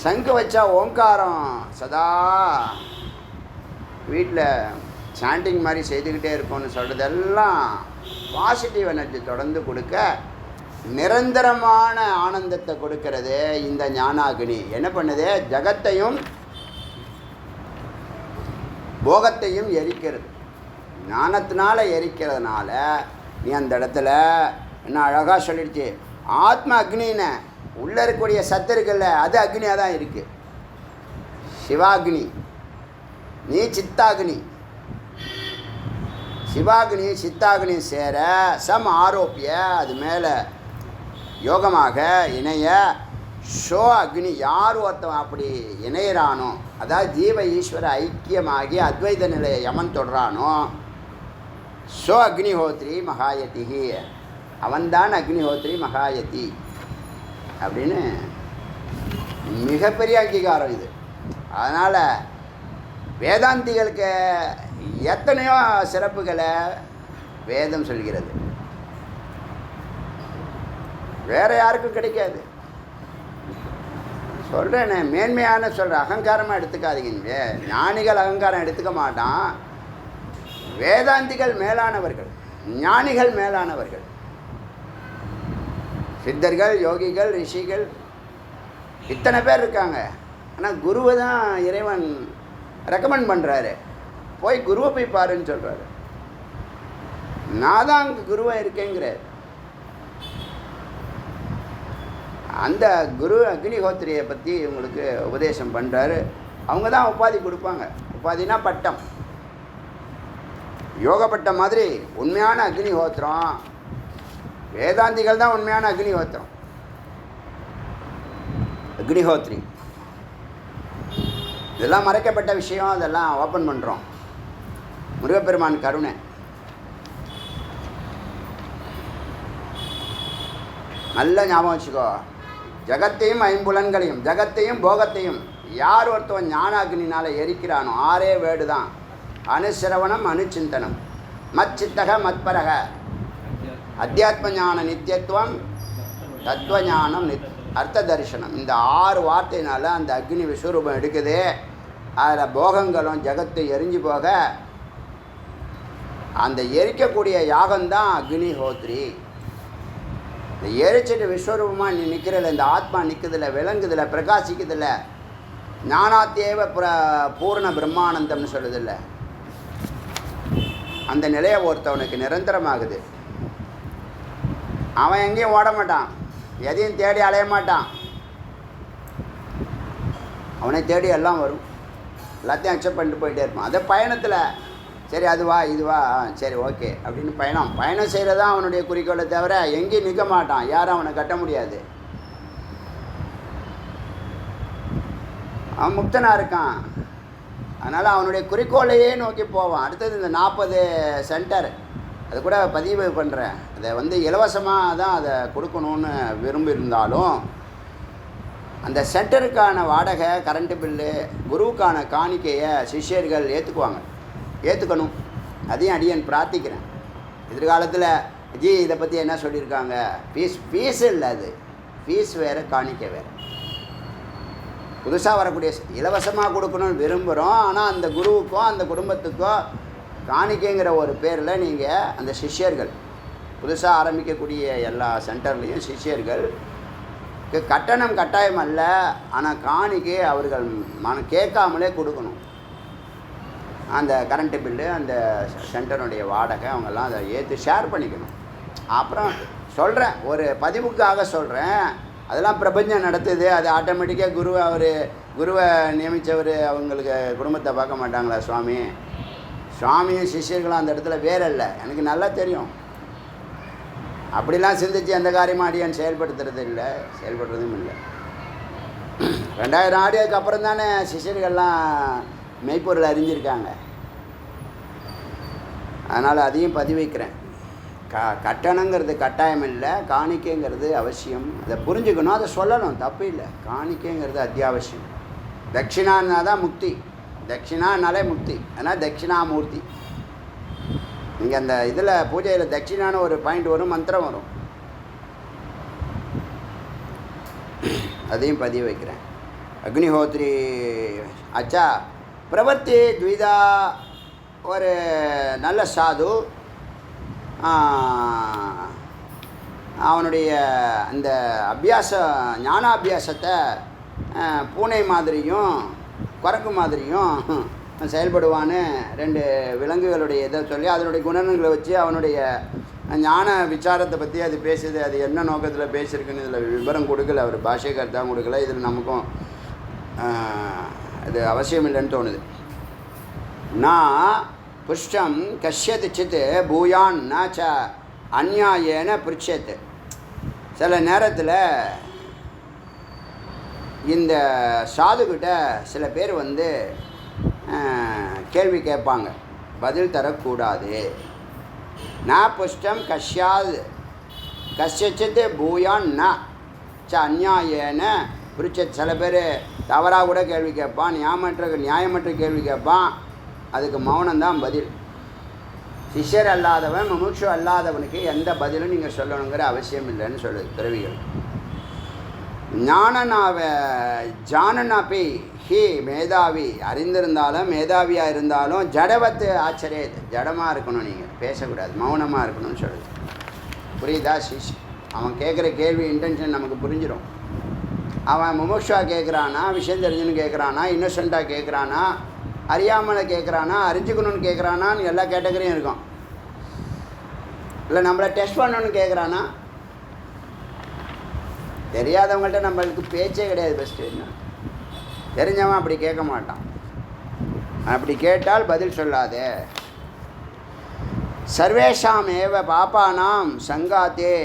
சங்கு வச்சா ஓங்காரம் சதா வீட்டில் சாண்டிங் மாதிரி செய்துக்கிட்டே இருப்போம்னு சொல்கிறதெல்லாம் பாசிட்டிவ் எனர்ஜி தொடர்ந்து கொடுக்க, நிரந்தரமான ஆனந்தத்தை கொடுக்கறது இந்த ஞானாக்னி. என்ன பண்ணுது? ஜகத்தையும் போகத்தையும் எரிக்கிறது. ஞானத்தினால எரிக்கிறதுனால நீ அந்த இடத்துல என்ன அழகாக சொல்லிடுச்சு, ஆத்ம அக்னின்னு உள்ளே இருக்கக்கூடிய சத்து இருக்குல்ல, அது அக்னியாக தான் இருக்குது. சிவாக்னி, நீ சித்தாக்னி. சிவாக்னி சித்தாக்னி சேர சம் ஆரோப்பிய, அது மேலே யோகமாக இணைய ஷோ அக்னி. யார் ஒருத்தவன் அப்படி இணையிறானோ, அதாவது ஜீவ ஈஸ்வர ஐக்கியமாகி அத்வைத நிலையை யமன் தொடுறானோ, ஸோ அக்னிஹோத்ரி மகாயதி, அவன்தான் அக்னிஹோத்ரி மகாயதி அப்படின்னு மிகப்பெரிய அங்கீகாரம் இது. அதனால் வேதாந்திகளுக்கு எத்தனையோ சிறப்புகளை வேதம் சொல்கிறது. வேறு யாருக்கும் கிடைக்காது. சொல்கிறேனே, மேன்மையான சொல்கிறேன், அகங்காரமாக எடுத்துக்காதீங்க. ஞானிகள் அகங்காரம் எடுத்துக்க மாட்டான். வேதாந்திகள் மேலானவர்கள், ஞானிகள் மேலானவர்கள், சித்தர்கள், யோகிகள், ரிஷிகள், இத்தனை பேர் இருக்காங்க. ஆனால் குருவை தான் இறைவன் ரெக்கமெண்ட் பண்ணுறாரு. போய் குருவை போய் பாருன்னு சொல்கிறாரு. நான் தான் அங்கே குருவாக இருக்கேங்கிறார். அந்த குரு அக்னிஹோத்திரியை பற்றி உங்களுக்கு உபதேசம் பண்ணுறாரு. அவங்க தான் உபாதி கொடுப்பாங்க. உபாதினா பட்டம், யோக பட்டம் மாதிரி. உண்மையான அக்னிஹோத்திரம் வேதாந்திகள் தான் உண்மையான அக்னிஹோத்திரம், அக்னிஹோத்ரி. இதெல்லாம் மறைக்கப்பட்ட விஷயம், அதெல்லாம் ஓப்பன் பண்ணுறோம். முருகப்பெருமான் கருணை. நல்ல ஞாபகம் வச்சுக்கோ. ஜகத்தையும் ஐம்புலன்களையும் ஜகத்தையும் போகத்தையும் யார் ஒருத்தவன் ஞானாக்னினால் எரிக்கிறானோ, 6 வேர்டு தான். அனுசிரவணம், அனுச்சிந்தனம், மச்சித்தக, மத்பரக, அத்தியாத்ம ஞான நித்தியத்துவம், தத்துவஞானம், அர்த்த தரிசனம். இந்த 6 வார்த்தையினால் அந்த அக்னி விஸ்வரூபம் எடுக்குது. அதில் போகங்களும் ஜகத்தை எரிஞ்சு போக அந்த எரிக்கக்கூடிய யாகம்தான் அக்னிஹோத்ரி. இந்த எரிச்சிட்டு விஸ்வரூபமாக நீ நிற்கிறதில்ல, இந்த ஆத்மா நிற்குதில்ல, விளங்குதில்ல, பிரகாசிக்குதில்ல, ஞானாத்தேவ பூர்ண பிரம்மானந்தம்னு சொல்லுதில்ல, அந்த நிலையை ஒருத்தவனுக்கு நிரந்தரமாகுது. அவன் எங்கேயும் ஓட மாட்டான், எதையும் தேடி அலைய மாட்டான். அவனை தேடி எல்லாம் வரும், எல்லாத்தையும் அக்செப்ட் பண்ணிட்டு போயிட்டே இருப்பான். அதே பயணத்தில் சரி அதுவா இதுவா சரி ஓகே அப்படின்னு பயணம் செய்கிறது தான் அவனுடைய குறிக்கோளை தவிர எங்கேயும் நிற்க மாட்டான். யாரும் அவனை கட்ட முடியாது. அவன் முக்தனாக இருக்கான். அதனால் அவனுடைய குறிக்கோளையே நோக்கி போவான். அடுத்தது இந்த 40 சென்டர், அது கூட பதிவு பண்ணுறேன். அதை இலவசமாக தான் அதை கொடுக்கணும்னு விரும்பியிருந்தாலும் அந்த சென்டருக்கான வாடகை, கரண்ட்டு பில்லு, குருவுக்கான காணிக்கையை சிஷ்யர்கள் ஏற்றுக்கணும். அதையும் அடியேன் பிரார்த்திக்கிறேன். எதிர்காலத்தில் ஜி இதை பற்றி என்ன சொல்லியிருக்காங்க, ஃபீஸ் இல்லை, அது ஃபீஸ் வேறு, காணிக்கை வேறு. புதுசாக வரக்கூடிய இலவசமாக கொடுக்கணும்னு விரும்புகிறோம். ஆனால் அந்த குருவுக்கோ அந்த குடும்பத்துக்கோ காணிக்கைங்கிற ஒரு பேரில் நீங்கள் அந்த சிஷ்யர்கள், புதுசாக ஆரம்பிக்கக்கூடிய எல்லா சென்டர்லேயும் சிஷ்யர்கள் கட்டணம் கட்டாயம் அல்ல, ஆனால் காணிக்கை அவர்கள் கேட்காமலே கொடுக்கணும். அந்த கரண்ட்டு பில்லு, அந்த சென்டருடைய வாடகை, அவங்கெல்லாம் அதை ஏற்று ஷேர் பண்ணிக்கணும். அப்புறம் சொல்கிறேன், ஒரு பதிவுக்காக சொல்கிறேன், அதெல்லாம் பிரபஞ்சம் நடத்துது. அது ஆட்டோமேட்டிக்காக குருவை நியமித்தவர் அவங்களுக்கு குடும்பத்தை பார்க்க மாட்டாங்களா? சுவாமியும் சிஷ்யர்களும் அந்த இடத்துல வேற இல்லை, எனக்கு நல்லா தெரியும். அப்படிலாம் சிந்திச்சு எந்த காரியமும் அடியான் செயல்படுறதும் இல்லை. 2000 ஆடியோக்கு அப்புறம் தானே சிஷ்யர்கள்லாம் மெய்ப்பொருள் அறிஞ்சிருக்காங்க. அதனால் அதையும் பதிவைக்கிறேன். கட்டணங்கிறது கட்டாயம் இல்லை, காணிக்கைங்கிறது அவசியம். அதை புரிஞ்சுக்கணும், அதை சொல்லணும், தப்பு இல்லை. காணிக்கைங்கிறது அத்தியாவசியம். தட்சிணான்னா தான் முக்தி, தட்சிணானாலே முக்தி. அதனால் தட்சிணாமூர்த்தி. நீங்கள் அந்த இதில் பூஜையில் தட்சிணான ஒரு பாயிண்ட் வரும், மந்திரம் வரும், அதையும் பதிவு வைக்கிறேன். அக்னிஹோத்ரி ஆச்சா. பிரவர்த்தி த்விதா, ஒரு நல்ல சாது, அவனுடைய அந்த ஞானாபியாசத்தை பூனை மாதிரியும் குரங்கு மாதிரியும் செயல்படுவான்னு 2 விலங்குகளுடைய இதை சொல்லி அதனுடைய குணங்களை வச்சு அவனுடைய ஞான விசாரத்தை பற்றி அது பேசுது. அது என்ன நோக்கத்தில் பேசியிருக்குன்னு இதில் விவரம் கொடுக்கல, அவர் பாஷைக்கார் தான் கொடுக்கல. இதில் நமக்கும் இது அவசியம் இல்லைன்னு தோணுது. நான் புஷ்டம் கஷ்யத்து சித்து பூயான் நாச்ச அந்நியாயேன பிரிச்சத்து. சில நேரத்தில் இந்த சாதுக்கிட்ட சில பேர் கேள்வி கேட்பாங்க, பதில் தரக்கூடாது. நான் புஷ்டம் கஷ்யச்சித்து பூயான் ந ச அந்நியாயேன பிரிச்சத். சில பேர் தவறாக கூட கேள்வி கேட்பான், நியாயமற்ற கேள்வி கேட்பான். அதுக்கு மௌனம்தான் பதில். சிஷ்யர் அல்லாதவன் முமுட்சு அல்லாதவனுக்கு எந்த பதிலும் நீங்கள் சொல்லணுங்கிற அவசியம் இல்லைன்னு சொல்லுது துறவிகள். ஜானனாபி ஹி மேதாவி, அறிந்திருந்தாலும் மேதாவியாக இருந்தாலும் ஜடவத்து ஆச்சரியது, ஜடமாக இருக்கணும், நீங்கள் பேசக்கூடாது, மௌனமாக இருக்கணும்னு சொல்லுது. புரியுதா சிஷ்? அவன் கேட்குற கேள்வி இன்டென்ஷன் நமக்கு புரிஞ்சிடும். அவன் முமுட்சுவா கேட்குறானா, விஷயம் தெரிஞ்சுன்னு கேட்குறானா, இன்னோசென்ட்டாக கேட்குறானா, அறியாமலை கேட்குறானா, அறிஞ்சுக்கணும்னு கேட்குறானான்னு எல்லா கேட்டகரியும் இருக்கும். இல்லை நம்மளை டெஸ்ட் பண்ணணும்னு கேட்குறானா, தெரியாதவங்கள்ட்ட நம்மளுக்கு பேச்சே கிடையாது. பெஸ்ட்டு என்ன தெரிஞ்சவன் அப்படி கேட்க மாட்டான். அப்படி கேட்டால் பதில் சொல்லாதே. சர்வேஷாம் ஏவ பாப்பானாம் சங்காத்தே,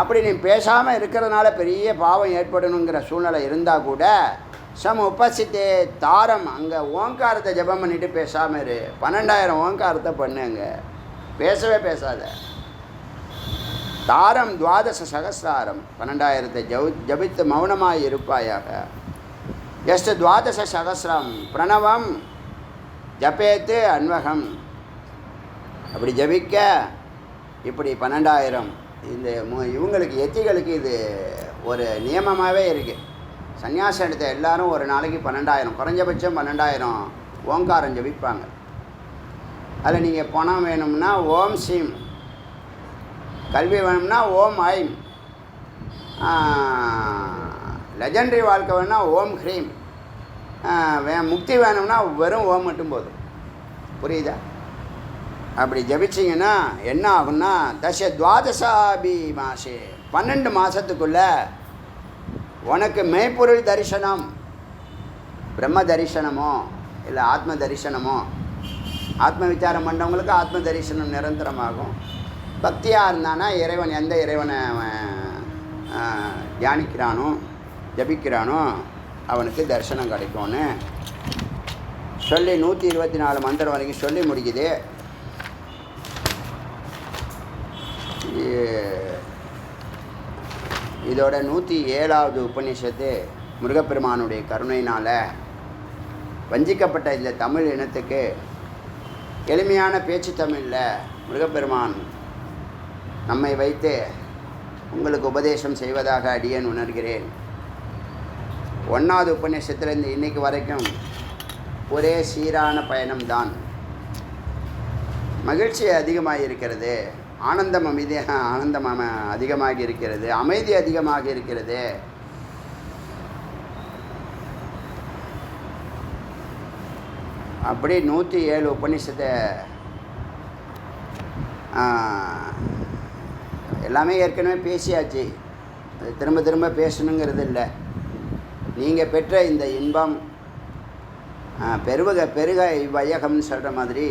அப்படி நீ பேசாமல் இருக்கிறதுனால பெரிய பாவம் ஏற்படணுங்கிற சூழ்நிலை இருந்தால் கூட சம் உபசித்தே தாரம், அங்கே ஓங்காரத்தை ஜபம் பண்ணிவிட்டு பேசாமல் இரு. 12,000 ஓங்காரத்தை பண்ணுங்க, பேசவே பேசாத. தாரம் 12 சகசிராரம், 12,000 ஜபித்து மௌனமாக இருப்பாயாக. எஸ்ட் 12 சகசிரம் பிரணவம் ஜபேத்து அன்வகம், அப்படி ஜபிக்க இப்படி 12,000. இந்த இவங்களுக்கு எத்திகளுக்கு இது ஒரு நியமமாகவே இருக்குது. சன்னியாசம் எடுத்த எல்லாரும் ஒரு நாளைக்கு 12,000, குறைஞ்சபட்சம் 12,000 ஓங்காரம் ஜபிப்பாங்க. அதில் நீங்கள் பணம் வேணும்னா ஓம் சீம், கல்வி வேணும்னா ஓம் ஐம், லெஜண்டரி வாழ்க்கை வேணும்னா ஓம் ஹ்ரீம், முக்தி வேணும்னா வெறும் ஓம் மட்டும் போதும். புரியுதா? அப்படி ஜபிச்சிங்கன்னா என்ன ஆகும்னா துவாதசாபி மாசே, 12 மாதத்துக்குள்ளே உனக்கு மெய்ப்பொருள் தரிசனம், பிரம்ம தரிசனமோ இல்லை ஆத்ம தரிசனமோ, ஆத்ம விசாரம் பண்ணவங்களுக்கு ஆத்ம தரிசனம் நிரந்தரமாகும். பக்தியாக இருந்தானா இறைவன் எந்த இறைவனை தியானிக்கிறானோ ஜபிக்கிறானோ அவனுக்கு தரிசனம் கிடைக்கும்னு சொல்லி 124 மந்திரம் வரைக்கும் சொல்லி முடிக்குது. இதோட 107வது உபநிஷத்து முருகப்பெருமானுடைய கருணையினால் வஞ்சிக்கப்பட்ட இந்த தமிழ் இனத்துக்கு எளிமையான பேச்சு தமிழில் முருகப்பெருமான் நம்மை வைத்து உங்களுக்கு உபதேசம் செய்வதாக அடியேன் உணர்கிறேன். 1வது உபநிஷத்துலேருந்து இன்றைக்கு வரைக்கும் ஒரே சீரான பயணம்தான். மகிழ்ச்சி அதிகமாக இருக்கிறது, ஆனந்தம் அதிகமாக இருக்கிறது, அமைதி அதிகமாக இருக்கிறது. அப்படி 107 உபநிஷத்தை எல்லாமே ஏற்கனவே பேசியாச்சு, அது திரும்ப திரும்ப பேசணுங்கிறது இல்லை. நீங்கள் பெற்ற இந்த இன்பம் பெருக இவ்வையகம்னு சொல்கிற மாதிரி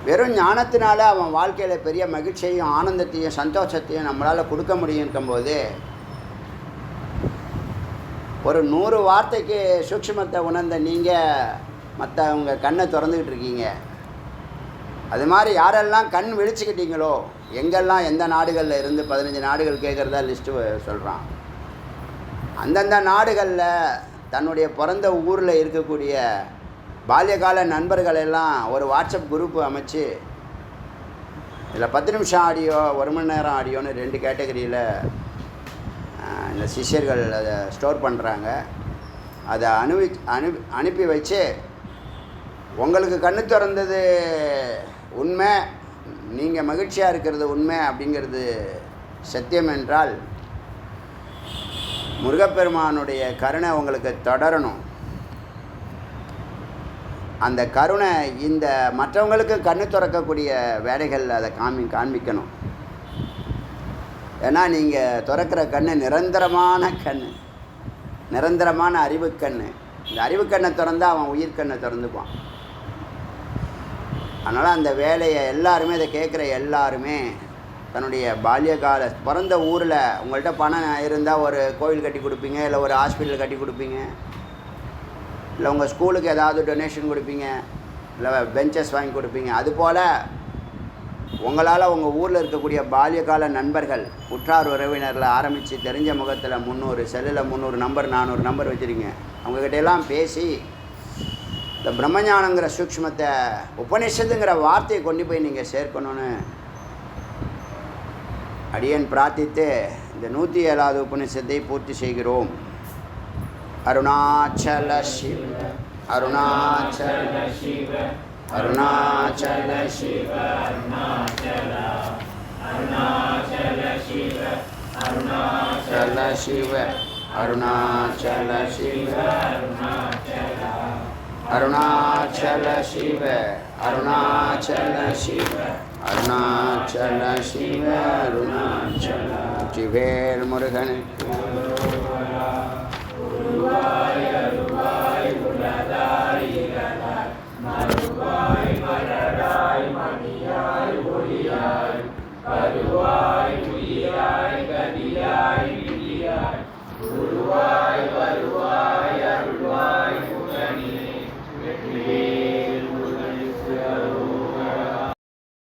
வெறும் ஞானத்தினால அவன் வாழ்க்கையில் பெரிய மகிழ்ச்சியையும் ஆனந்தத்தையும் சந்தோஷத்தையும் நம்மளால் கொடுக்க முடியும்போது ஒரு 100 வார்த்தைக்கு சூக்ஷ்மத்தை உணர்ந்த நீங்கள் மற்றவங்க கண்ணை திறந்துக்கிட்டு இருக்கீங்க. அது மாதிரி யாரெல்லாம் கண் விழிச்சுக்கிட்டீங்களோ, எங்கெல்லாம் எந்த நாடுகளில் இருந்து 15 நாடுகள் கேட்குறதா லிஸ்ட்டு சொல்கிறான். அந்தந்த நாடுகளில் தன்னுடைய பிறந்த ஊரில் இருக்கக்கூடிய பால்யகால நண்பர்களெல்லாம் ஒரு வாட்ஸ்அப் குரூப்பு அமைச்சு இதில் 10 நிமிஷம் ஆடியோ 1 மணி நேரம் ஆடியோன்னு 2 கேட்டகரியில் இந்த சிஷ்யர்கள் அதை ஸ்டோர் பண்ணுறாங்க. அதை அனுப்பி வச்சு உங்களுக்கு கண்ணு திறந்தது உண்மை, நீங்கள் மகிழ்ச்சியாக இருக்கிறது உண்மை அப்படிங்கிறது சத்தியம் என்றால் முருகப்பெருமானுடைய கருணை உங்களுக்கு தொடரணும். அந்த கருணை இந்த மற்றவங்களுக்கு கண்ணு திறக்கக்கூடிய வேலைகள் அதை காண்பிக்கணும். ஏன்னா நீங்கள் திறக்கிற கண்ணு நிரந்தரமான கண், நிரந்தரமான அறிவுக்கண். இந்த அறிவுக்கண்ணை திறந்தால் அவன் உயிர்கண்ணை திறந்துப்பான். அதனால் அந்த வேலையை எல்லாருமே, இதை கேட்குற எல்லாருமே தன்னுடைய பால்யகால பிறந்த ஊரில் உங்கள்கிட்ட பணம் இருந்தால் ஒரு கோவில் கட்டி கொடுப்பீங்க, இல்லை ஒரு ஹாஸ்பிட்டல் கட்டி கொடுப்பீங்க, இல்லை உங்கள் ஸ்கூலுக்கு ஏதாவது டொனேஷன் கொடுப்பீங்க, இல்லை பெஞ்சஸ் வாங்கி கொடுப்பீங்க. அதுபோல் உங்களால் உங்கள் ஊரில் இருக்கக்கூடிய பால்யகால நண்பர்கள், உற்றார் உறவினரில் ஆரம்பித்து தெரிஞ்ச முகத்தில் 300 செல்லில் 300 நம்பர் 400 நம்பர் வச்சுருங்க. அவங்கக்கிட்டையெல்லாம் பேசி இந்த பிரம்மஞானங்கிற சூக்ஷ்மத்தை உபனிஷத்துங்கிற வார்த்தையை கொண்டு போய் நீங்கள் சேர்க்கணும்னு அடியேன் பிரார்த்தித்து இந்த 107வது உபனிஷத்தை பூர்த்தி செய்கிறோம். அருணாச்சல சிவ அருணாச்சல சிவ அருணாச்சல சிவ அருணாச்சல அருணாச்சல சிவ அருணாச்சல சிவ அருணாச்சல சிவ அருணாச்சல சிவ அருணாச்சல சிவ அருணாச்சல சிவ அருணாச்சல சிவேல் முருகனுக்கு